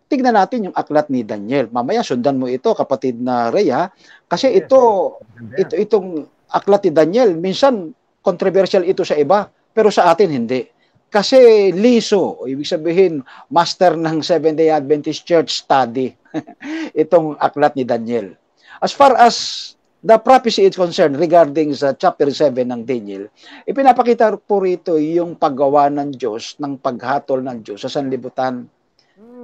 Tignan natin yung aklat ni Daniel. Mamaya sundan mo ito, kapatid na Ray, ha? Kasi itong aklat ni Daniel, minsan controversial ito sa iba, pero sa atin hindi. Kasi liso, ibig sabihin, master ng Seventh-day Adventist Church study, itong aklat ni Daniel. As far as the prophecy is concerned regarding sa chapter 7 ng Daniel, ipinapakita po rito yung paggawa ng Diyos, ng paghatol ng Diyos sa sanlibutan.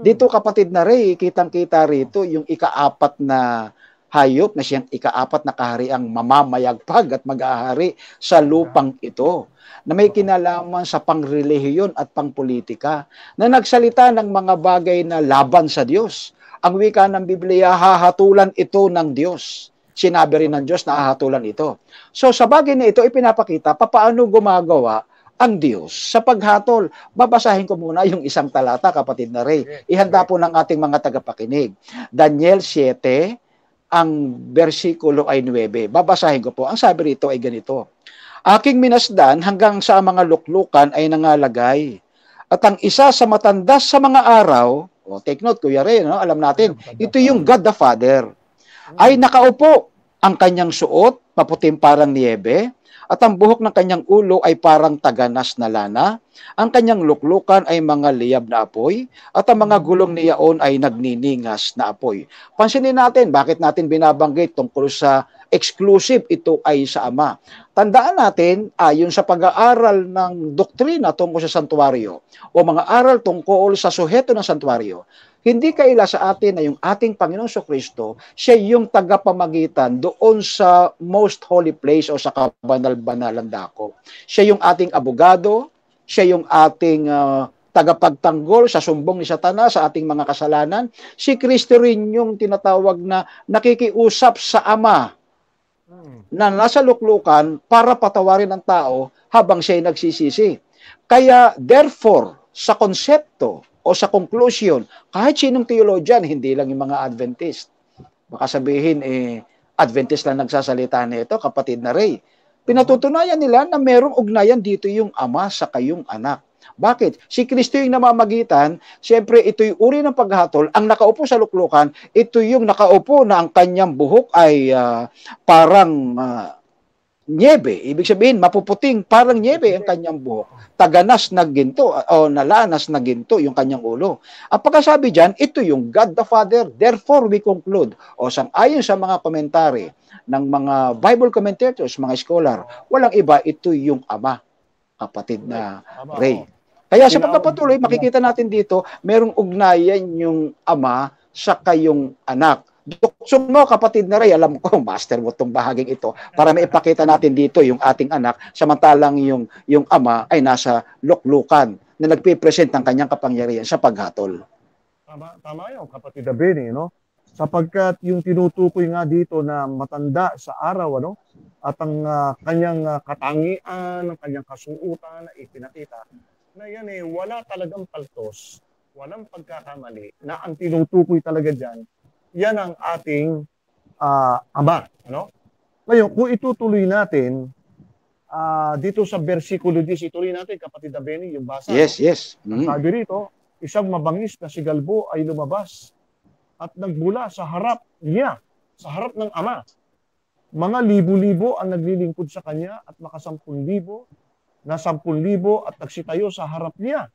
Dito kapatid na Ray, kitang-kita rito yung ika-4 na hayop na siyang ika-4 na kahariang mamamayagpag at mag-ahari sa lupang ito, na may kinalaman sa pangrelihiyon at pangpolitika, na nagsalita ng mga bagay na laban sa Diyos. Ang wika ng Biblia, hahatulan ito ng Diyos. Sinabi rin ng Diyos na hahatulan ito. So sa bagay na ito, ipinapakita paano gumagawa ang Diyos sa paghatol. Babasahin ko muna yung isang talata, kapatid na Ray. Ihanda po ng ating mga tagapakinig. Daniel 7, ang bersikulo ay 9. Babasahin ko po. Ang sabi rito ay ganito. Aking minasdan hanggang sa mga luklukan ay nangalagay. At ang isa sa matandas sa mga araw, take note, Kuya Ray, no? Alam natin, ito yung God the Father, ay nakaupo. Ang kanyang suot, maputim parang niebe, at ang buhok ng kanyang ulo ay parang taganas na lana. Ang kanyang luklukan ay mga liyab na apoy, at ang mga gulong niyaon ay nagniningas na apoy. Pansinin natin, bakit natin binabanggit tungkol sa exclusive ito ay sa Ama. Tandaan natin, ayon sa pag-aaral ng doktrina tungkol sa santuario, o mga aral tungkol sa suheto ng santuario, hindi kaila sa atin na yung ating Panginoong Jesucristo, siya yung tagapamagitan doon sa most holy place o sa kabanal-banalang dako. Siya yung ating abogado, siya yung ating tagapagtanggol sa sumbong ni Satanas, sa ating mga kasalanan. Si Kristo rin yung tinatawag na nakikiusap sa Ama na nasa luklukan para patawarin ang tao habang siya'y nagsisisi. Kaya therefore, sa konsepto o sa conclusion, kahit sinong theologian, hindi lang yung mga Adventist. Baka sabihin, Adventist lang nagsasalita nito, kapatid na Ray. Pinatutunayan nila na merong ugnayan dito yung Ama sa kayong anak. Bakit? Si Kristo yung namamagitan, siyempre ito'y uri ng paghatol. Ang nakaupo sa luklukan, ito yung nakaupo na ang kanyang buhok ay parang niebe. Ibig sabihin, mapuputing parang niebe ang kanyang buhok. Taganas na ginto o nalanas na ginto yung kanyang ulo. Ang pagkasabi dyan, ito yung God the Father. Therefore, we conclude, o ayon sa mga komentary ng mga Bible commentators, mga scholar, walang iba, ito yung Ama, kapatid na Ray. Kaya sa pagpapatuloy, makikita natin dito, merong ugnayan yung Ama sa kayong anak. Duksong mo, kapatid na Ray, alam ko, master mo itong bahaging ito para maipakita natin dito yung ating anak, samantalang yung ama ay nasa luklukan na nagpipresent ng kanyang kapangyarihan sa paghatol. Tama yun, kapatid na Benny, no? Sapagkat yung tinutukoy nga dito na matanda sa araw, ano? At ang kanyang katangian, ang kanyang kasuutan na ipinakita, na yan wala talagang paltos, walang pagkakamali, na ang tinutukoy talaga dyan, yan ang ating ama. Ano? Ngayon, kung itutuloy natin, dito sa versikulo 10, ituloy natin, kapatid na Benny, yung basa. Yes, no? yes. Sabi rito, isang mabangis na sigalbo ay lumabas at nagbula sa harap niya, sa harap ng ama. Mga libo-libo ang naglilingkod sa kanya at maka-10,000 na 10,000 at nagsitayo sa harap niya.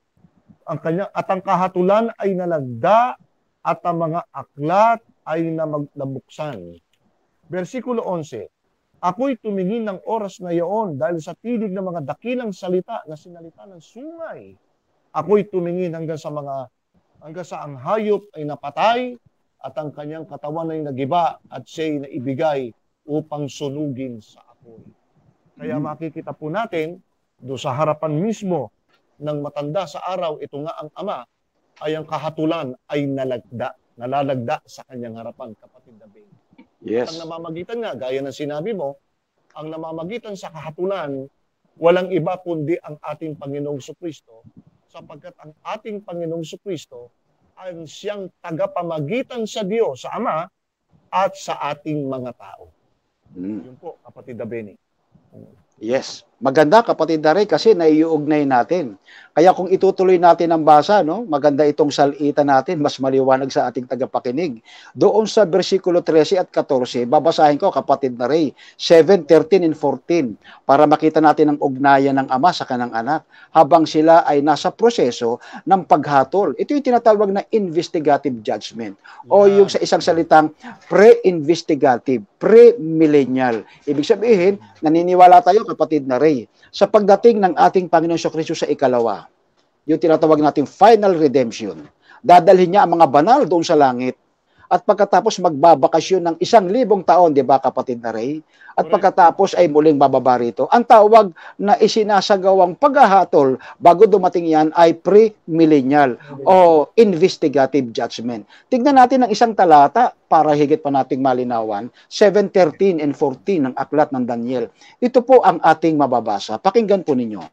At ang kahatulan ay nalagda at ang mga aklat ay nabuksan. Versikulo 11, ako'y tumingin ng oras na iyon dahil sa tinig ng mga dakilang salita na sinalita ng sungay. Ako'y tumingin hanggang sa ang hayop ay napatay at ang kanyang katawan ay nagiba at siya'y naibigay upang sunugin sa apoy. Kaya makikita po natin, do sa harapan mismo ng matanda sa araw, ito nga ang ama, ay ang kahatulan ay nalalagda sa kanyang harapan, kapatid na Benny. Yes. Ang namamagitan nga, gaya ng sinabi mo, ang namamagitan sa kahatulan, walang iba kundi ang ating Panginoong Jesucristo, sapagkat ang ating Panginoong Jesucristo ang siyang tagapamagitan sa Diyos, sa Ama, at sa ating mga tao. Yun po, kapatid na Benny. Yes. Maganda, kapatid na Ray, kasi naiuugnay natin. Kaya kung itutuloy natin ang basa, no, maganda itong salita natin, mas maliwanag sa ating tagapakinig. Doon sa versikulo 13 at 14, babasahin ko, kapatid na Ray, 7, 13, and 14, para makita natin ang ugnayan ng ama sa kanang anak, habang sila ay nasa proseso ng paghatol. Ito yung tinatawag na investigative judgment, o yung sa isang salitang pre-investigative, pre-millennial. Ibig sabihin, naniniwala tayo, kapatid na Ray, sa pagdating ng ating Panginoon Jesucristo sa ikalawa, yung tinatawag nating final redemption, dadalhin niya ang mga banal doon sa langit at pagkatapos magbabakasyon ng 1,000 taon, di ba, kapatid na Ray? At pagkatapos ay muling bababa rito. Ang tawag na isinasagawang paghahatol bago dumating yan ay pre-millennial o investigative judgment. Tignan natin ang isang talata para higit pa nating malinawan, 7, 13, and 14 ng aklat ng Daniel. Ito po ang ating mababasa. Pakinggan po ninyo.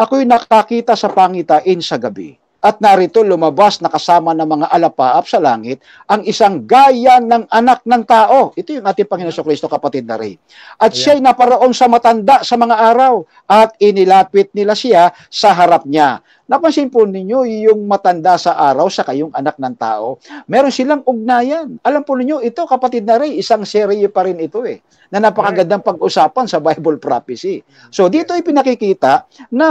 Ako'y nakakita sa pangitain sa gabi. At narito lumabas na kasama ng mga alapaap sa langit ang isang gaya ng anak ng tao. Ito yung ating Panginoon Jesucristo, kapatid na Ray. At siya'y naparoon sa matanda sa mga araw at inilapit nila siya sa harap niya. Napansin po ninyo yung matanda sa araw sa kayong anak ng tao. Meron silang ugnayan. Alam po ninyo, ito, kapatid na Ray, isang serye pa rin ito na napakagandang pag-usapan sa Bible prophecy. So dito ay pinakikita na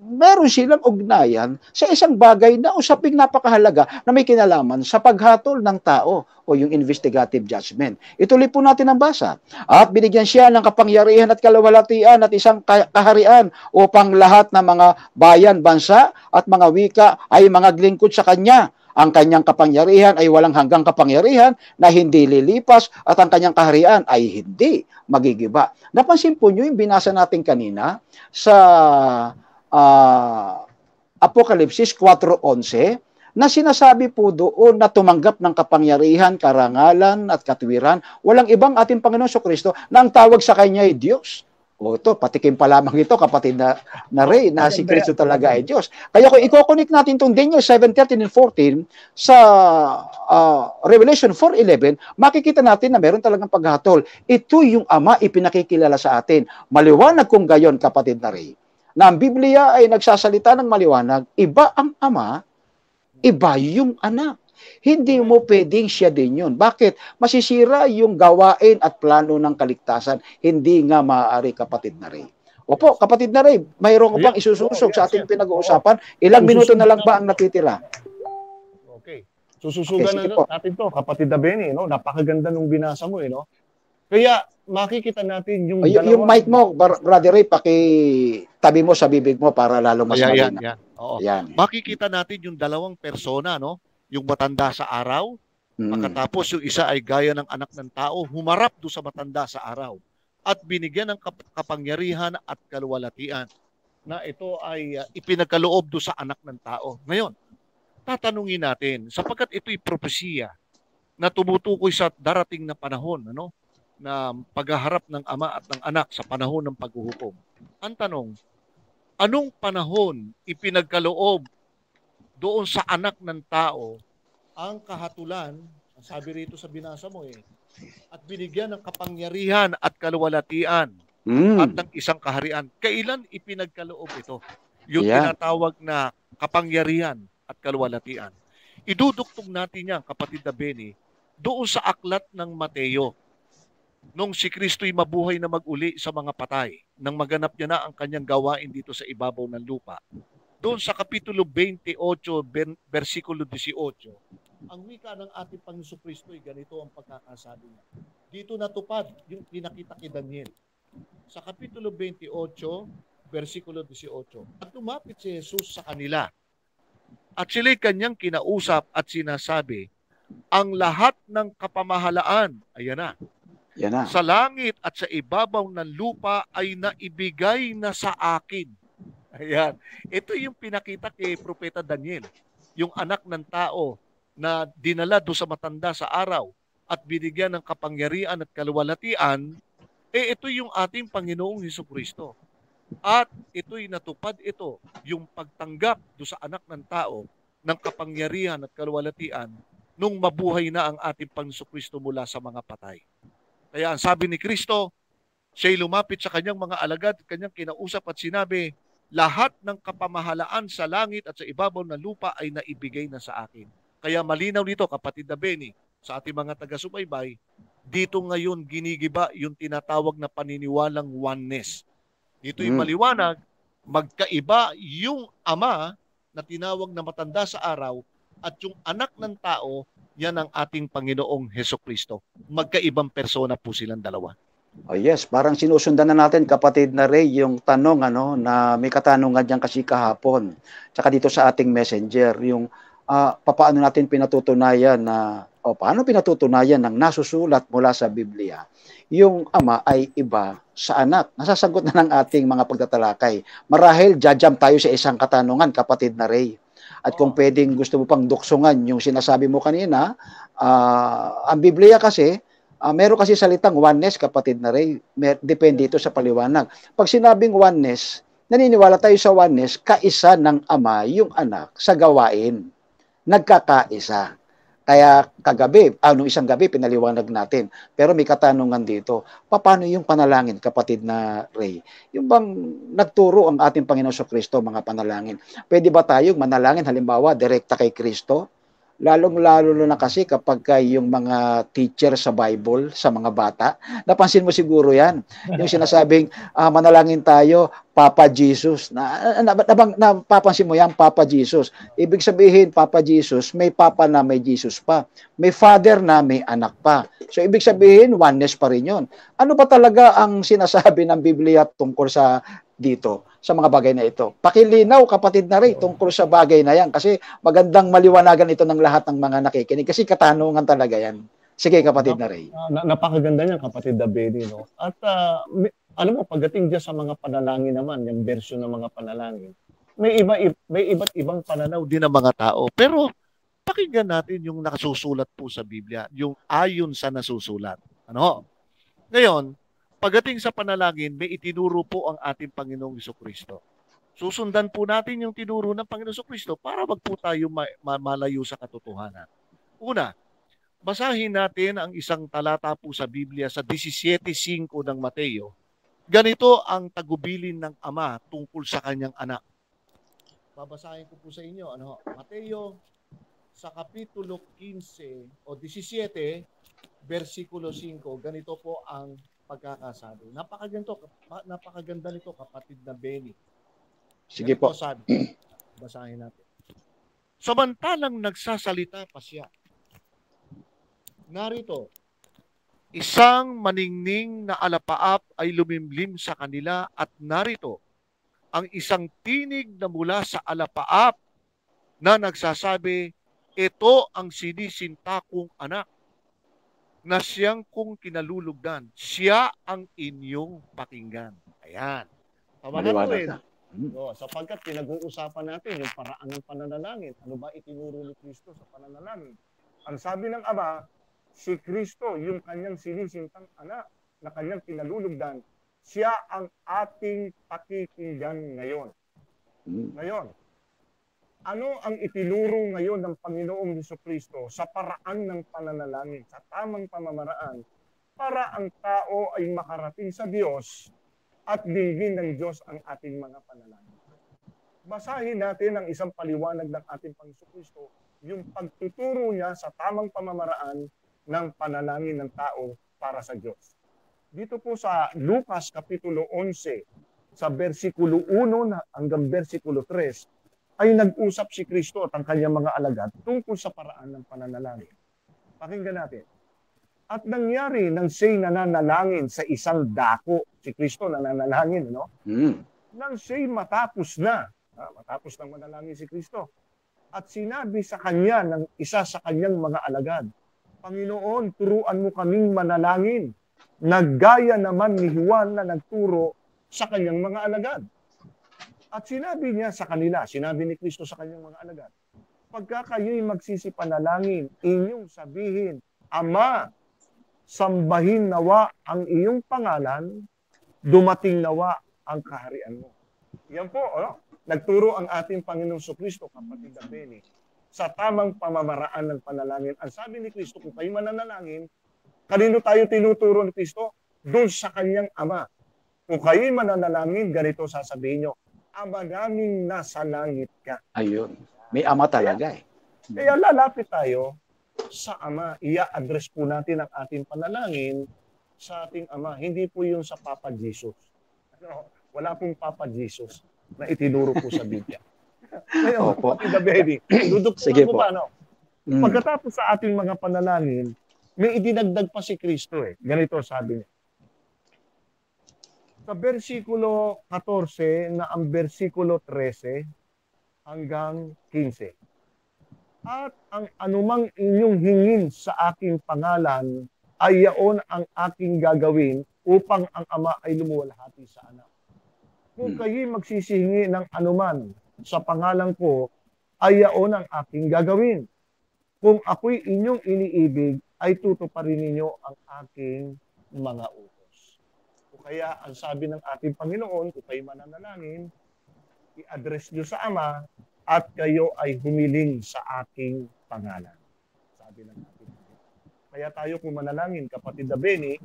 meron silang ugnayan sa isang bagay na usaping napakahalaga na may kinalaman sa paghatol ng tao o yung investigative judgment. Ituloy po natin ang basa. At binigyan siya ng kapangyarihan at kaluwalhatian at isang kaharian upang lahat ng mga bayan, bansa at mga wika ay mga glingkod sa kanya. Ang kanyang kapangyarihan ay walang hanggang kapangyarihan na hindi lilipas at ang kanyang kaharian ay hindi magigiba. Napansin po nyo yung binasa natin kanina sa Apokalipsis 4:11 na sinasabi po doon na tumanggap ng kapangyarihan, karangalan at katwiran, walang ibang ating Panginoon Jesucristo na ang tawag sa kanya ay Diyos. O ito, patikim pa lamang ito, kapatid na Ray, na si Kristo talaga ay Diyos. Kaya kung i-connect natin itong Daniel 7:13 and 14 sa Revelation 4:11, makikita natin na meron talagang paghatol. Ito yung Ama ipinakikilala sa atin. Maliwanag kung gayon, kapatid na Ray, na ang Biblia ay nagsasalita ng maliwanag, iba ang ama, iba yung anak. Hindi mo pwedeng siya din yun. Bakit? Masisira yung gawain at plano ng kaligtasan. Hindi nga maaari, kapatid na Ray. Opo, kapatid na Ray, mayroon ko pang isususog sa ating pinag-uusapan. Ilang minuto na lang ba ang natitira? Okay. Sususugan natin to, kapatid na Benny. No? Napakaganda nung binasa mo. No? Kaya makikita natin yung yung mic mo, Brother Ray, tabi mo sa bibig mo para lalo mas malinaw. Oo. Makikita natin yung dalawang persona, no? Yung matanda sa araw Pagkatapos yung isa ay gaya ng anak ng tao, humarap do sa matanda sa araw at binigyan ng kapangyarihan at kaluwalhatian na ito ay ipinagkaloob do sa anak ng tao. Ngayon, tatanungin natin, sapagkat ito'y propesiya na tumutukoy sa darating na panahon, na paghaharap ng ama at ng anak sa panahon ng paghuhukom. Ang tanong, anong panahon ipinagkaloob doon sa anak ng tao ang kahatulan, sabi rito sa binasa mo at binigyan ng kapangyarihan at kaluwalhatian at ng isang kaharian? Kailan ipinagkaloob ito? Yung tinatawag na kapangyarihan at kaluwalhatian. Iduduktong natin yan, kapatid na Benny, doon sa aklat ng Mateo. Nung si Kristo'y mabuhay na mag-uli sa mga patay, nang maganap niya na ang kanyang gawain dito sa ibabaw ng lupa. Doon sa Kapitulo 28, versikulo 18, ang wika ng ating Panginoon Kristo'y ganito ang pagkakasabi niya. Dito natupad yung pinakita kay Daniel. Sa Kapitulo 28, versikulo 18, at lumapit si Jesus sa kanila. At sila'y kanyang kinausap at sinasabi, ang lahat ng kapamahalaan, ayan na, sa langit at sa ibabaw ng lupa ay naibigay na sa akin. Ayan. Ito yung pinakita kay Propeta Daniel. Yung anak ng tao na dinala do sa matanda sa araw at binigyan ng kapangyarihan at kaluwalhatian, ito yung ating Panginoong Hesukristo. At ito'y natupad yung pagtanggap do sa anak ng tao ng kapangyarihan at kaluwalhatian nung mabuhay na ang ating Panginoong Kristo mula sa mga patay. Kaya ang sabi ni Kristo, siya'y lumapit sa kanyang mga alagad, kanyang kinausap at sinabi, lahat ng kapamahalaan sa langit at sa ibabaw ng lupa ay naibigay na sa akin. Kaya malinaw dito, kapatid na Benny, sa ating mga taga-subaybay, dito ngayon ginigiba yung tinatawag na paniniwalang oneness. Dito'y maliwanag, magkaiba yung ama na tinawag na matanda sa araw at yung anak ng tao, yan ang ating Panginoong Hesukristo. Magkaibang persona po silang dalawa. Oh yes, parang sinusundan na natin, kapatid na Ray, yung tanong na may katanungan diyan kasi kahapon. Tsaka dito sa ating messenger, yung paano natin pinatutunayan paano pinatutunayan ng nasusulat mula sa Biblia yung ama ay iba sa anak. Nasasagot na ng ating mga pagtatalakay. Marahil jajam tayo sa isang katanungan, kapatid na Ray. At kung pwedeng gusto mo pang duksungan yung sinasabi mo kanina, ang Biblia kasi, meron kasi salitang oneness, kapatid na Ray. Depende ito sa paliwanag. Pag sinabing oneness, naniniwala tayo sa oneness, kaisa ng ama yung anak sa gawain. Nagkakaisa. Kaya kagabi, nung isang gabi, pinaliwanag natin. Pero may katanungan dito, paano yung panalangin, kapatid na Ray? Yung bang nagturo ang ating Panginoon Kristo mga panalangin? Pwede ba tayong manalangin, halimbawa, direkta kay Kristo? Lalong-lalo na kasi kapag yung mga teacher sa Bible, sa mga bata, napansin mo siguro yan. Yung sinasabing, manalangin tayo, Papa Jesus. Napapansin mo yan, Papa Jesus. Ibig sabihin, Papa Jesus, may Papa na may Jesus pa. May Father na may anak pa. So, ibig sabihin, oneness pa rin yun. Ano ba talaga ang sinasabi ng Biblia tungkol sa dito, sa mga bagay na ito? Pakilinaw, kapatid na Ray, tungkol sa bagay na yan. Kasi magandang maliwanagan ito ng lahat ng mga nakikinig. Kasi katanungan talaga yan. Sige, kapatid na Ray. Napakaganda niyan, kapatid na Benny, no? At alam mo, pagdating dyan sa mga panalangin naman, yung version ng mga panalangin, may iba't ibang pananaw din ng mga tao. Pero pakinggan natin yung nakasusulat po sa Biblia, yung ayon sa nasusulat. Ngayon, pagdating sa panalangin, may itinuro po ang ating Panginoong Hesukristo. Susundan po natin yung tinuro ng Panginoong Hesukristo para wag po tayo malayo sa katotohanan. Una, basahin natin ang isang talata po sa Biblia sa 17:5 ng Mateo. Ganito ang tagubilin ng ama tungkol sa kanyang anak. Babasahin ko po sa inyo. Mateo sa Kapitulo 15 o 17, versikulo 5. Ganito po ang pagkakasabi. Napakaganda nito, kapatid na Benny. Sige po. Sabi, basahin natin. Samantalang nagsasalita pa siya, narito, isang maningning na alapaap ay lumimlim sa kanila at narito, ang isang tinig na mula sa alapaap na nagsasabi, ito ang sinisinta kong anak na siyang kong kinalulugdan. Siya ang inyong pakinggan. Ayan. Maliwanag Pamahatuin, na. Hmm. sapagkat pinag-uusapan natin yung paraan ng pananalangin. Ano ba itinuro ni Kristo sa pananalangin? Ang sabi ng Ama, si Kristo, yung kanyang sinisintang anak na kanyang kinalulugdan, siya ang ating pakikinggan ngayon. Ngayon, ano ang itinuro ngayon ng Panginoong Jesucristo sa paraan ng pananalangin, sa tamang pamamaraan, para ang tao ay makarating sa Diyos at dinggin ng Diyos ang ating mga panalangin. Basahin natin ang isang paliwanag ng ating Panginoong Kristo, yung pagtuturo niya sa tamang pamamaraan ng panalangin ng tao para sa Diyos. Dito po sa Lucas Kapitulo 11, sa versikulo 1 hanggang versikulo 3, ay nag-usap si Kristo at ang kanyang mga alagad tungkol sa paraan ng pananalangin. Pakinggan natin. At nangyari nang siya'y nananalangin sa isang dako. Si Kristo nananalangin, no? Nang siya'y matapos na manalangin si Kristo. At sinabi sa kanya ng isa sa kanyang mga alagad, Panginoon, turuan mo kaming manalangin, naggaya naman ni Juan na nagturo sa kanyang mga alagad. At sinabi niya sa kanila, sinabi ni Kristo sa kanyang mga alagad, pagka kayo'y magsisipanalangin, inyong sabihin, Ama, sambahin nawa ang iyong pangalan, dumating nawa ang kaharian mo. Yan po, nagturo ang ating Panginoong Jesucristo, kapatid na Benny, sa tamang pamamaraan ng panalangin. Ang sabi ni Kristo, kung kayo mananalangin, kanino tayo tinuturo ni Kristo? Doon sa kanyang Ama. Kung kayo mananalangin, ganito sasabihin nyo, Ama namin nasa langit ka. Ayun. May Ama talaga eh. Kaya lalapit tayo sa Ama. Ia-address po natin ang ating panalangin sa ating Ama. Hindi po yung sa Papa Jesus. Wala pong Papa Jesus na itinuro po sa Biblia. Ngayon, kapatid na baby, duduktuhan ko pa, no? Pagkatapos sa ating mga panalangin, may idinagdag pa si Kristo eh. Ganito sabi niya. Sa versikulo 14 na ang versikulo 13 hanggang 15. At ang anumang inyong hingin sa aking pangalan ay yaon ang aking gagawin upang ang Ama ay lumuwalhati sa anak. Kung kayo magsisihingi ng anuman sa pangalan ko, ay yaon ang aking gagawin. Kung ako'y inyong iniibig, ay tutuparin ninyo ang aking mga utos. Kaya ang sabi ng ating Panginoon, kung kayo mananalangin, i-address nyo sa Ama at kayo ay humiling sa aking pangalan. Sabi ng ating Panginoon. Kaya tayo kung manalangin, kapatid na Benny,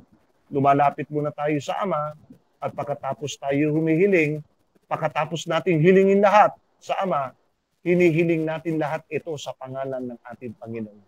lumalapit muna tayo sa Ama at pagkatapos tayo humihiling, pagkatapos natin hilingin lahat sa Ama, hinihiling natin lahat ito sa pangalan ng ating Panginoon.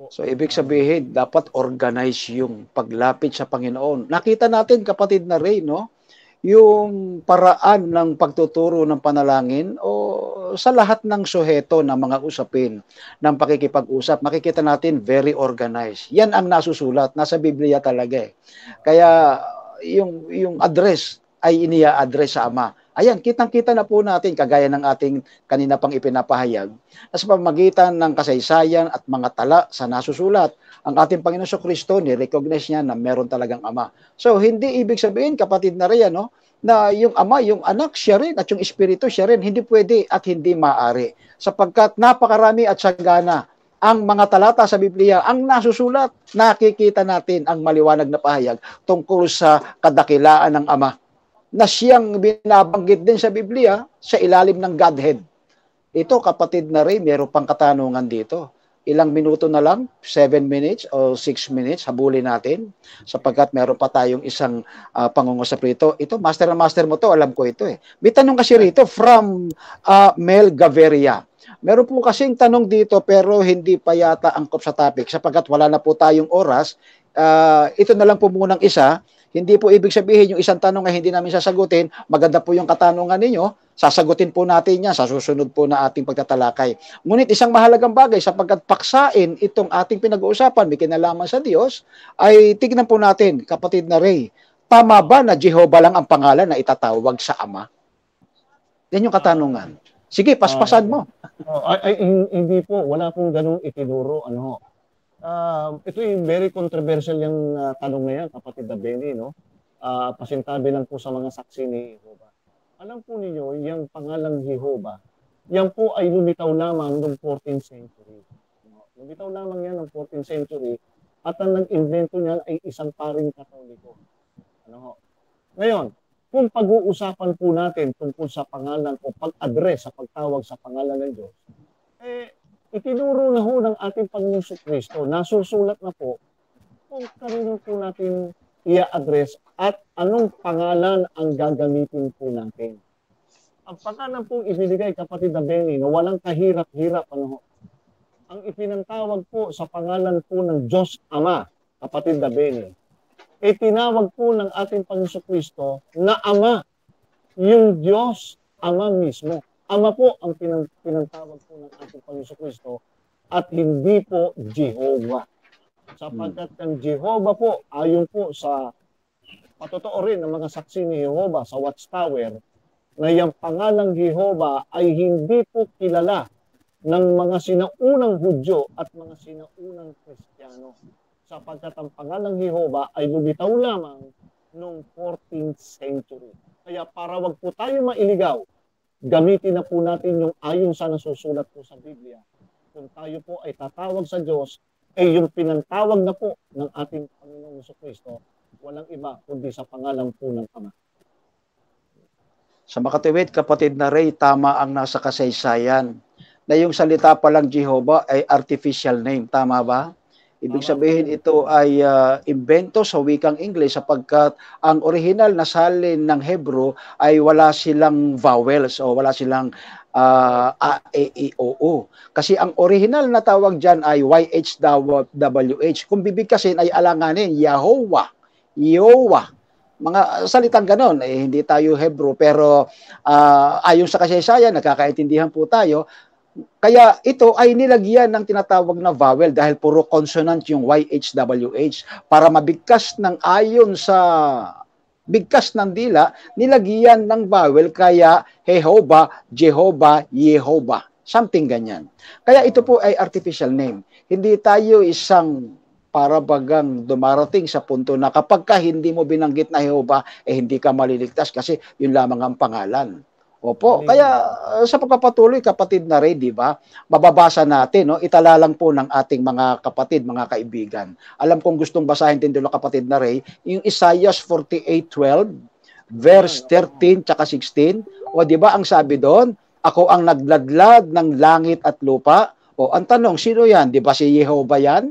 So, ibig sabihin, dapat organize yung paglapit sa Panginoon. Nakita natin, kapatid na Ray, no? Yung paraan ng pagtuturo ng panalangin o sa lahat ng suheto ng mga usapin ng pakikipag-usap, makikita natin very organized. Yan ang nasusulat. Nasa Biblia talaga eh. Kaya, yung address ay iniya-address sa Ama. Ayan, kitang-kita na po natin, kagaya ng ating kanina pang ipinapahayag, na sa pamamagitan ng kasaysayan at mga tala sa nasusulat, ang ating Panginoon Kristo, ni-recognize niya na meron talagang Ama. So, hindi ibig sabihin, kapatid na riyan, no, na yung Ama, yung anak, siya rin, at yung Espiritu, siya rin, hindi pwede at hindi maaari. Sapagkat napakarami at sagana ang mga talata sa Biblia, ang nasusulat, nakikita natin ang maliwanag na pahayag tungkol sa kadakilaan ng Ama, na siyang binabanggit din sa Biblia sa ilalim ng Godhead. Ito, kapatid na Ray, meron pang katanungan dito. Ilang minuto na lang, 7 minutes o 6 minutes, habulin natin, sapagkat meron pa tayong isang pangungusap rito. Ito, master na master mo to, alam ko ito eh. May tanong kasi rito from Mel Gaviria. Meron po kasing tanong dito pero hindi pa yata angkop sa topic, sapagkat wala na po tayong oras. Ito na lang po munang isa. Hindi po ibig sabihin yung isang tanong ay hindi namin sasagutin. Maganda po yung katanungan ninyo. Sasagutin po natin yan sa susunod po na ating pagtatalakay. Ngunit isang mahalagang bagay sapagkat paksain itong ating pinag-uusapan, may kinalaman sa Diyos, ay tignan po natin, kapatid na Ray, tama ba na Jehovah lang ang pangalan na itatawag sa Ama? Yan yung katanungan. Sige, paspasan mo. Hindi po, wala pong ganung itinuro. Ano, ito yung very controversial yung tanong na yan, kapatid na Benny, no? Pasintabi lang po sa mga saksi ni Jehovah. Alam po ninyo, yung pangalang Jehovah, yan po ay lumitaw lamang noong 14th century. Lumitaw lamang yan noong 14th century at ang nag-invento niyan ay isang paring Katoliko. Ano ho? Ngayon, kung pag-uusapan po natin tungkol sa pangalan o pag-address sa pagtawag sa pangalan ng Diyos, itinuro na ho ng ating Panginoon Kristo, nasusulat na po kung kanino po natin i-address at anong pangalan ang gagamitin po natin. Ang pangalan pong ibinigay, kapatid na Benny, na walang kahirap-hirap, ano, ang ipinantawag po sa pangalan po ng Diyos Ama, kapatid na Benny, tinawag po ng ating Panginoon Kristo na Ama, yung Diyos Ama mismo. Ama po ang pinantawag po ng ating Panginoon Kristo at hindi po Jehovah. Sapagkat ang Jehovah po, ayon po sa patotoo rin ng mga saksi ni Jehovah sa Watchtower, na yung pangalang Jehovah ay hindi po kilala ng mga sinaunang Hudyo at mga sinaunang Kristiyano. Sapagkat ang pangalang Jehovah ay lumitaw lamang noong 14th century. Kaya para wag po tayo mailigaw, gamitin na po natin yung ayon sa nasusulat po sa Biblia. Kung tayo po ay tatawag sa Diyos, yung pinantawag na po ng ating Panginoong Kristo, walang iba kundi sa pangalan po ng Ama. Sa makatuwid, kapatid na Ray, tama ang nasa kasaysayan na yung salita pa lang Jehovah ay artificial name. Tama ba? Ibig sabihin ito ay imbento sa wikang English sapagkat ang original na salin ng Hebrew ay wala silang vowels o wala silang A, E, I, O, U. Kasi ang original na tawag dyan ay YHWH. Kung bibigkasin ay alanganin, Yahweh, Yowa. Mga salitang ganon, hindi tayo Hebrew, pero ayon sa kasaysayan, nakakaintindihan po tayo. Kaya ito ay nilagyan ng tinatawag na vowel dahil puro consonant yung YHWH para mabigkas ng ayon sa bigkas ng dila, nilagyan ng vowel kaya Jehovah, Yehovah. Something ganyan. Kaya ito po ay artificial name. Hindi tayo isang para bagang dumarating sa punto na kapag ka hindi mo binanggit na Jehovah, hindi ka maliligtas kasi yun lamang ang pangalan. Opo, kaya sa pagpapatuloy, kapatid na Ray, di ba, mababasa natin, no? Itala lang po ng ating mga kapatid, mga kaibigan. Alam kong gustong basahin din dito, kapatid na Ray, yung Isaiah 48:12, verse 13 tsaka 16. O di ba ang sabi doon, ako ang nagladlad ng langit at lupa. O ang tanong, sino yan? Di ba si Jehovah yan?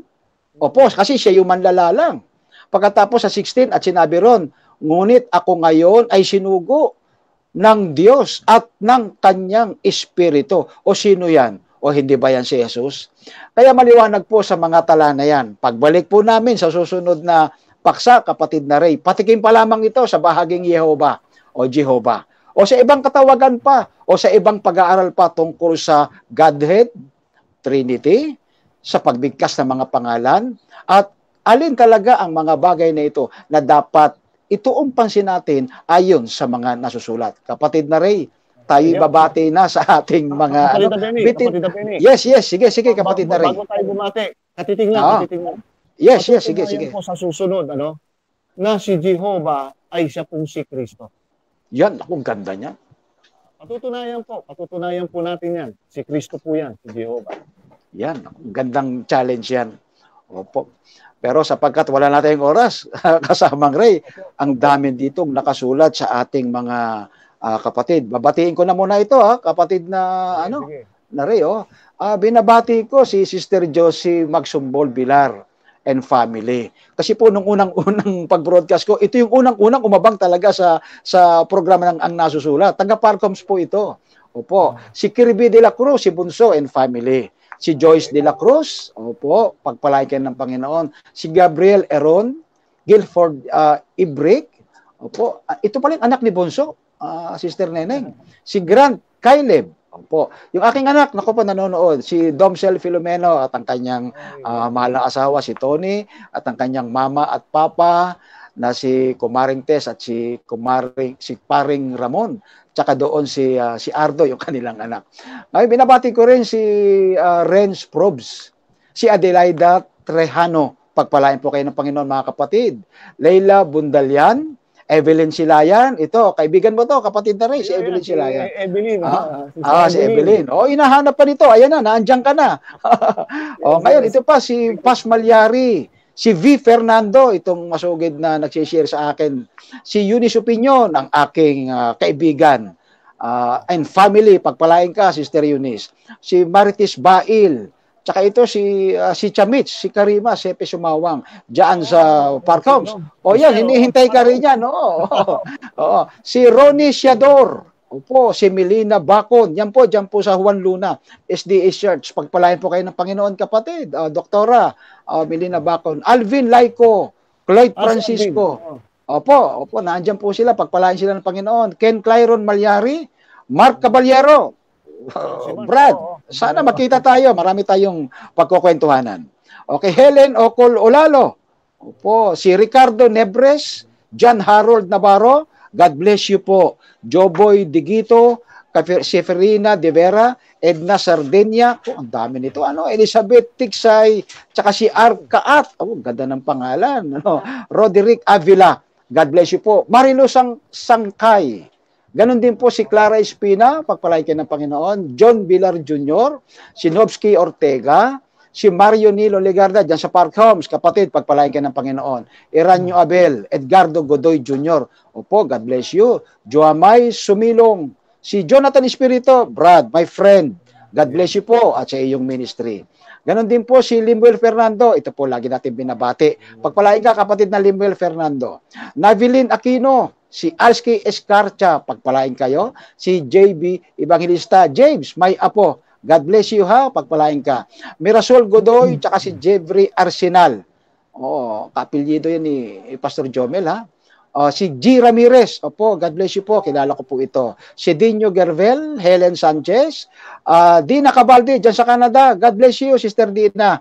Opo, kasi siya yung manlalalang. Pagkatapos sa 16 at sinabi ron, ngunit ako ngayon ay sinugo ng Diyos at ng kanyang espiritu. O sino yan? O hindi ba yan si Jesus? Kaya maliwanag po sa mga tala na yan. Pagbalik po namin sa susunod na paksa, kapatid na Ray, patikim pa lamang ito sa bahaging Jehovah o Jehovah. O sa ibang katawagan pa, o sa ibang pag-aaral pa tungkol sa Godhead, Trinity, sa pagbigkas ng mga pangalan, at alin talaga ang mga bagay na ito na dapat ituong pansin natin ayon sa mga nasusulat. Kapatid na Ray, tayo babati na sa ating mga Kapatid na Benny. Yes, sige, kapatid na Ray. Bago tayo bumati, katiting lang. Yes, sige. Po sa susunod, na si Jehovah ay siya pong si Kristo. Yan, akong ganda niya. Patutunayan po natin yan. Si Kristo po yan, si Jehovah. Yan, gandang challenge yan. Opo. Pero sapagkat wala na tayong oras, kasamang Ray, ang dami ditong nakasulat sa ating mga kapatid. Babatiin ko na muna ito, kapatid na na Ray. Binabati ko si Sister Josie Magsumbol Bilar and family. Kasi po nung unang pag-broadcast ko, ito yung unang umabang talaga sa programa ng Ang Nasusulat. Taga-Parcoms po ito. Opo. Si Kirby de la Cruz, si Bunso and family. Si Joyce de la Cruz, opo, pagpalain ng Panginoon. Si Gabriel Eron, Guilford Ibrick, opo, ito pala yung anak ni Bonso, Sister Neneng. Si Grant Caleb, opo. Yung aking anak, naku po nanonood, si Domsel Filomeno at ang kanyang mahal na asawa, si Tony, at ang kanyang mama at papa, na si Kumaring Tess at si Paring Ramon, tsaka doon si Ardo, yung kanilang anak. Ngayon, binabati ko rin si Renz Probs, si Adelaida Trejano, pagpalain po kayo ng Panginoon mga kapatid. Leila Bundalian, Evelyn Silayan, ito, kaibigan mo to, kapatid na rin, si Evelyn Silayan. Evelyn. Si Evelyn. Inahanap pa nito, ayan na, naandyan ka na. Ngayon, ito pa, si Paz Malyari, si V. Fernando, itong masugid na nagsishare sa akin, si Eunice Opinion, ang aking kaibigan, and family, pagpalain ka, Sister Eunice. Si Marites Bail, tsaka ito si Chamits, si Karima, Sepe Sumawang, diyan sa Park Homes. Yan, hinihintay ka rin yan. Si Ronnie Siador, si Melina Bacon, yan po, dyan po sa Juan Luna, SDA Church. Pagpalain po kayo ng Panginoon, kapatid. Doktora, Melina Bacon. Alvin Laico, Cloyd Francisco. Opo, nandiyan po sila, pagpalain sila ng Panginoon. Ken Clyron Malyari, Mark Caballero, Brad, sana makita tayo. Marami tayong pagkukwentuhanan. Okay, Helen Ocol Olalo. Si Ricardo Nebres, John Harold Navarro, God bless you po. Joboy Digito, Seferina De Vera, Edna Sardenia, ang dami nito. Elizabeth Tiksay, tsaka si Arkaat. Ganda ng pangalan. Roderick Avila, God bless you po. Marilu Sangkay. Ganon din po si Clara Espina, pagpalain kayo ng Panginoon. John Villar Jr., si Novsky Ortega, si Mario Nilo Legarda, dyan sa Park Homes, kapatid, pagpalain kayo ng Panginoon. Eranio Abel, Edgardo Godoy Jr., God bless you. Joamay Sumilong, si Jonathan Espirito, Brad, my friend, God bless you po, at sa iyong ministry. Ganon din po si Limuel Fernando, ito po lagi natin binabati. Pagpalain ka, kapatid na Limuel Fernando. Navilin Aquino, si Alski Escarcha, pagpalain kayo. Si JB Evangelista, James, may apo, God bless you ha, pagpalain ka. Mirasol Godoy, tsaka si Jeffrey Arsenal. Kapilyido yan ni Pastor Jomel ha. Si G. Ramirez, God bless you po, kilala ko po ito. Si Dino Gervel, Helen Sanchez, Dina Cabalde, dyan sa Canada, God bless you, Sister Dina.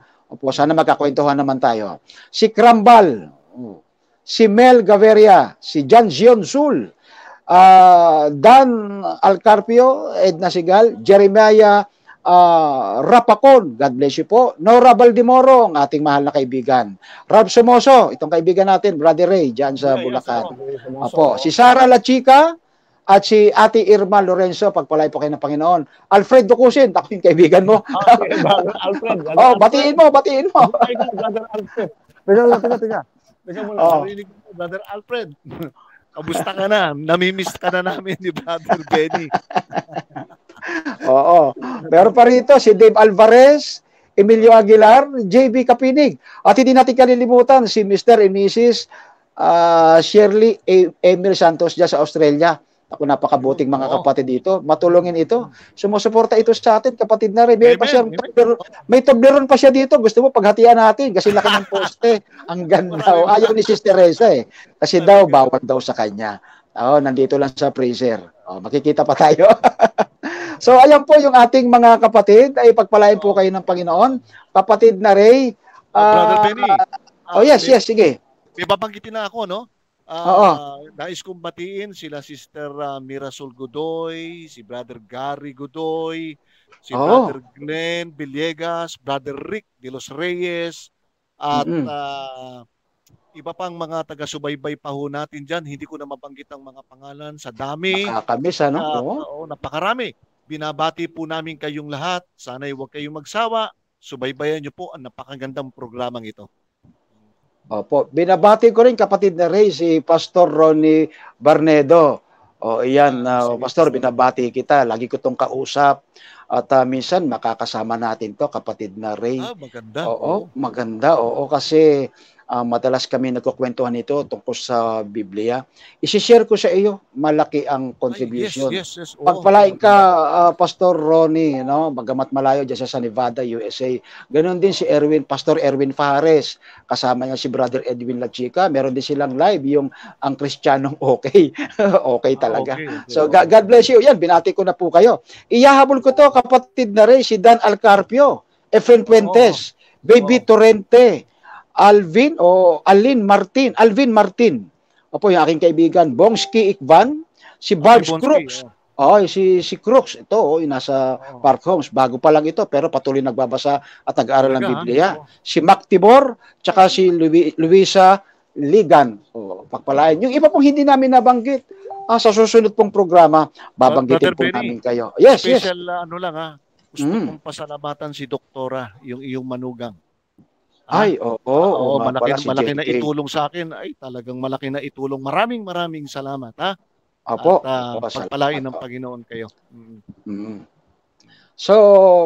Sana magkakwentuhan naman tayo. Si Krambal, si Mel Gaviria, si John Zion Sul, Dan Alcarpio, Edna Sigal, Jeremiah Rapacon, God bless you po. Nora Baldimoro, ang ating mahal na kaibigan. Rob Somoso, itong kaibigan natin, Brother Ray, dyan sa Bulacan. Si Sara La Chica, at si Ate Irma Lorenzo, pagpalay po kayo ng Panginoon. Alfred Ducusin, ako yung kaibigan mo. Alfred. Batiin mo. Brother Alfred. Teka muna, narinig mo, Brother Alfred. Kamusta ka na? Namimiss ka na namin ni Brother Benny. Pero pa rito, si Dave Alvarez, Emilio Aguilar, JB Kapinig. At hindi natin kalilimutan si Mr. and Mrs. Shirley Emil Santos dyan sa Australia. Ako, napakabuting mga kapatid dito. Matulungin ito. Sumusuporta ito sa atin, kapatid na rin. May Toblerone pa siya dito. Gusto mo paghatian natin kasi laki ng poste. Ang ganda. Ayaw ni Sister Reza Kasi daw, bawal daw sa kanya. Nandito lang sa freezer. Makikita pa tayo. So, ayan po yung ating mga kapatid. Ay pagpalain po kayo ng Panginoon. Kapatid na Ray. Brother Benny. Yes, sige. May babanggitin na ako, no? Nais kong batiin sila Sister Mirasol Godoy, si Brother Gary Godoy, si Brother Glenn Villegas, Brother Rick de los Reyes, at iba pang mga taga-subaybay pa ho natin dyan. Hindi ko na mabanggit ang mga pangalan sa dami. Nakakamiss, napakarami. Binabati po namin kayong lahat. Sana'y huwag kayong magsawa. Subaybayan niyo po ang napakagandang programang ito. Binabati ko rin, kapatid na Ray, si Pastor Ronnie Barnedo. Pastor, binabati kita. Lagi ko itong kausap. At minsan makakasama natin to, kapatid na Ray. Maganda. Maganda. Kasi madalas kami nagkukwentuhan ito tungkol sa Biblia. Isishare ko sa iyo, malaki ang contribution. Yes. Pagpalain ka, Pastor Ronnie, bagamat malayo dyan sa Nevada, USA. Ganon din si Pastor Erwin Fares. Kasama niya si Brother Edwin Lachica. Meron din silang live, yung ang Kristiyanong okay. Okay talaga. So, God bless you. Yan, binati ko na po kayo. Iyahabol ko to, kapatid na rin, si Dan Alcarpio, Efren Puentes, Baby Torrente, Alvin Martin. Opo, yung aking kaibigan, Bongski Ikvan, si Barbs Bonski, Crooks. Si Crooks, ito, nasa Park Homes. Bago pa lang ito, pero patuloy nagbabasa at nag-aaral ng Biblia. Si Mac Tibor, tsaka si Luisa Ligan. Pagpalain. Yung iba pong hindi namin nabanggit, sa susunod pong programa, babanggitin po namin kayo. Yes, special, gusto kong pasalamatan si Doktora, yung iyong manugang. Malaki na itulong sa akin. Ay, talagang malaki na itulong. Maraming salamat, ha? Opo. At pagpalain ng Panginoon kayo. So,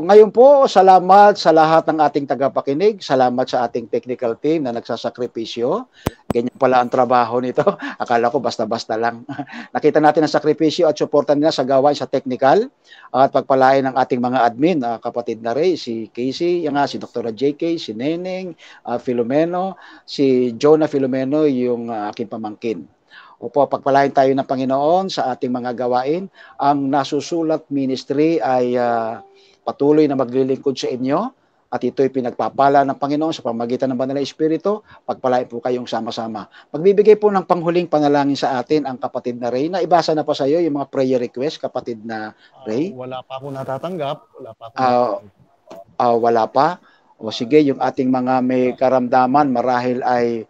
ngayon po, salamat sa lahat ng ating tagapakinig. Salamat sa ating technical team na nagsasakripisyo. Ganyan pala ang trabaho nito. Akala ko basta-basta lang. Nakita natin ang sakripisyo at suporta nila sa gawain sa technical at pagpalain ng ating mga admin, kapatid na Ray, si Casey, si Dr. JK, si Neneng, Filomeno, si Jonah Filomeno, yung aking pamangkin. Opo, pagpalain tayo ng Panginoon sa ating mga gawain. Ang Nasusulat Ministry ay patuloy na maglilingkod sa inyo at ito'y pinagpapala ng Panginoon sa pamamagitan ng Banal na Espiritu. Pagpalain po kayong sama-sama. Magbibigay po ng panghuling panalangin sa atin ang kapatid na Ray. Naibasa na pa sa iyo yung mga prayer request, kapatid na Ray? Wala pa ako natatanggap. Wala pa? O sige, yung ating mga may karamdaman marahil ay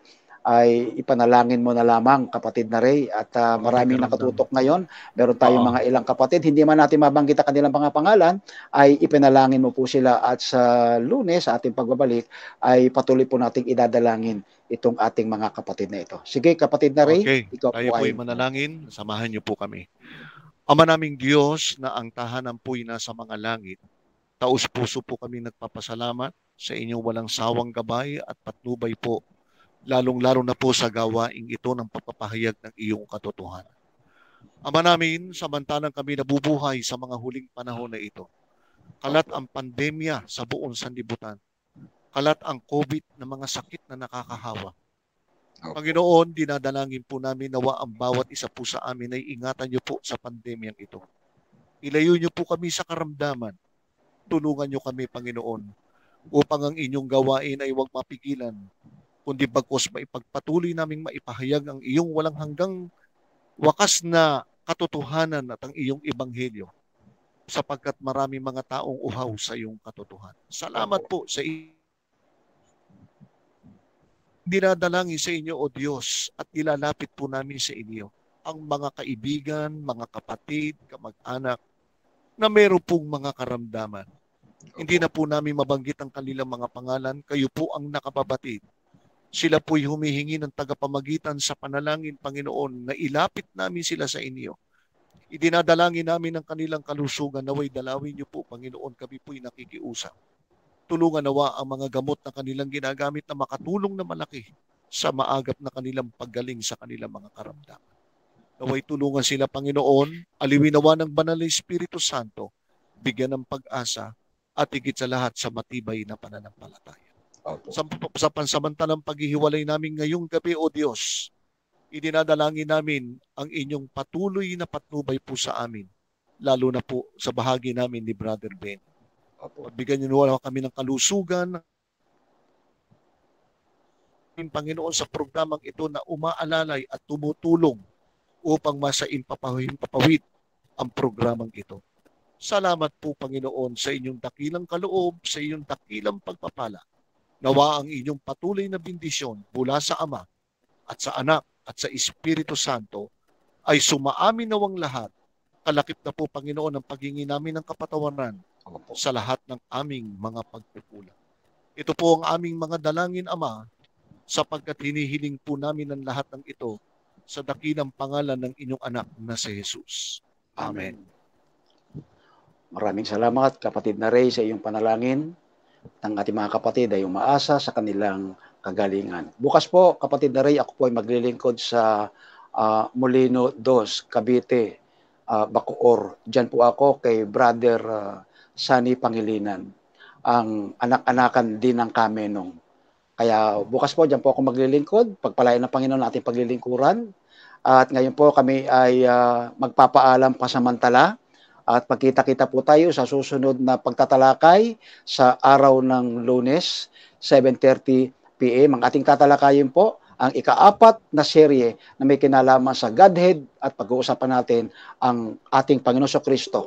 ipanalangin mo na lamang, kapatid na Ray, at maraming nakatutok ngayon. Meron tayong mga ilang kapatid, hindi man natin mabanggit ang kanilang mga pangalan, ay ipanalangin mo po sila at sa Lunes, sa ating pagbabalik, ay patuloy po nating idadalangin itong ating mga kapatid na ito. Sige, kapatid na Ray. Okay, tayo po ay manalangin, samahan niyo po kami. Ama naming Diyos na ang tahanan po'y nasa mga langit, taus-puso po kami nagpapasalamat sa inyong walang sawang gabay at patnubay po, lalong-lalo na po sa gawaing ito ng pagpapahayag ng iyong katotohanan. Ama namin, samantalang kami nabubuhay sa mga huling panahon na ito, kalat ang pandemya sa buong sanlibutan, kalat ang COVID na mga sakit na nakakahawa. Panginoon, dinadalangin po namin nawa ang bawat isa po sa amin ay ingatan niyo po sa pandemyang ito. Ilayo niyo po kami sa karamdaman. Tulungan niyo kami, Panginoon, upang ang inyong gawain ay huwag mapigilan, kundi bagkus maipagpatuloy naming maipahayag ang iyong walang hanggang wakas na katotohanan at ang iyong ebanghelyo, sapagkat marami mga taong uhaw sa iyong katotohanan. Salamat po sa dinadalangin sa inyo, O Diyos, at ilalapit po namin sa inyo ang mga kaibigan, mga kapatid, kamag-anak na meron pong mga karamdaman. Hindi na po namin mabanggit ang kanilang mga pangalan. Kayo po ang nakababatid. Sila po'y humihingi ng tagapamagitan sa panalangin, Panginoon, na ilapit namin sila sa inyo. Idinadalangin namin ang kanilang kalusugan, naway dalawin niyo po, Panginoon, kami po'y nakikiusap. Tulungan nawa ang mga gamot na kanilang ginagamit na makatulong na malaki sa maagap na kanilang paggaling sa kanilang mga karamdaman. Naway tulungan sila, Panginoon, aliwin nawa ng Banal na Espiritu Santo, bigyan ng pag-asa, at higit sa lahat sa matibay na pananampalataya. Sa pansamantalang paghihiwalay namin ngayong gabi, O Diyos, idinadalangin namin ang inyong patuloy na patnubay po sa amin, lalo na po sa bahagi namin ni Brother Ben. Pagbigyan niyo nawa kami ng kalusugan, Panginoon, sa programang ito na umaalalay at tumutulong upang masain papawid ang programang ito. Salamat po, Panginoon, sa inyong dakilang kaloob, sa inyong dakilang pagpapala. Nawa ang inyong patuloy na bendisyon mula sa Ama at sa Anak at sa Espiritu Santo ay sumaamin nawang lahat. Kalakip na po, Panginoon, ang paghingi namin ng kapatawaran sa lahat ng aming mga pagkukulang. Ito po ang aming mga dalangin, Ama, sapagkat hinihiling po namin ang lahat ng ito sa dakilang pangalan ng inyong anak na si Jesus. Amen. Maraming salamat, kapatid na Ray, sa iyong panalangin. Ng ating mga kapatid ay umaasa sa kanilang kagalingan. Bukas po, kapatid na Ray, ako po ay maglilingkod sa Molino 2, Cavite, Bacoor. Diyan po ako kay Brother Sunny Pangilinan, ang anak-anakan din ng Kamenong. Kaya bukas po, diyan po ako maglilingkod. Pagpalain ng Panginoon nating paglilingkuran. At ngayon po kami ay magpapaalam pasamantala. At pagkita-kita po tayo sa susunod na pagtatalakay sa araw ng Lunes, 7:30 PM. Ang ating tatalakayin po ang ika-4 na serye na may kinalaman sa Godhead at pag-uusapan natin ang ating Panginoon Kristo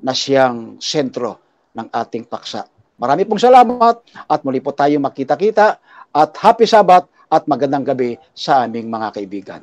na siyang sentro ng ating paksa. Marami pong salamat at muli po tayo makita-kita at happy Sabat at magandang gabi sa aming mga kaibigan.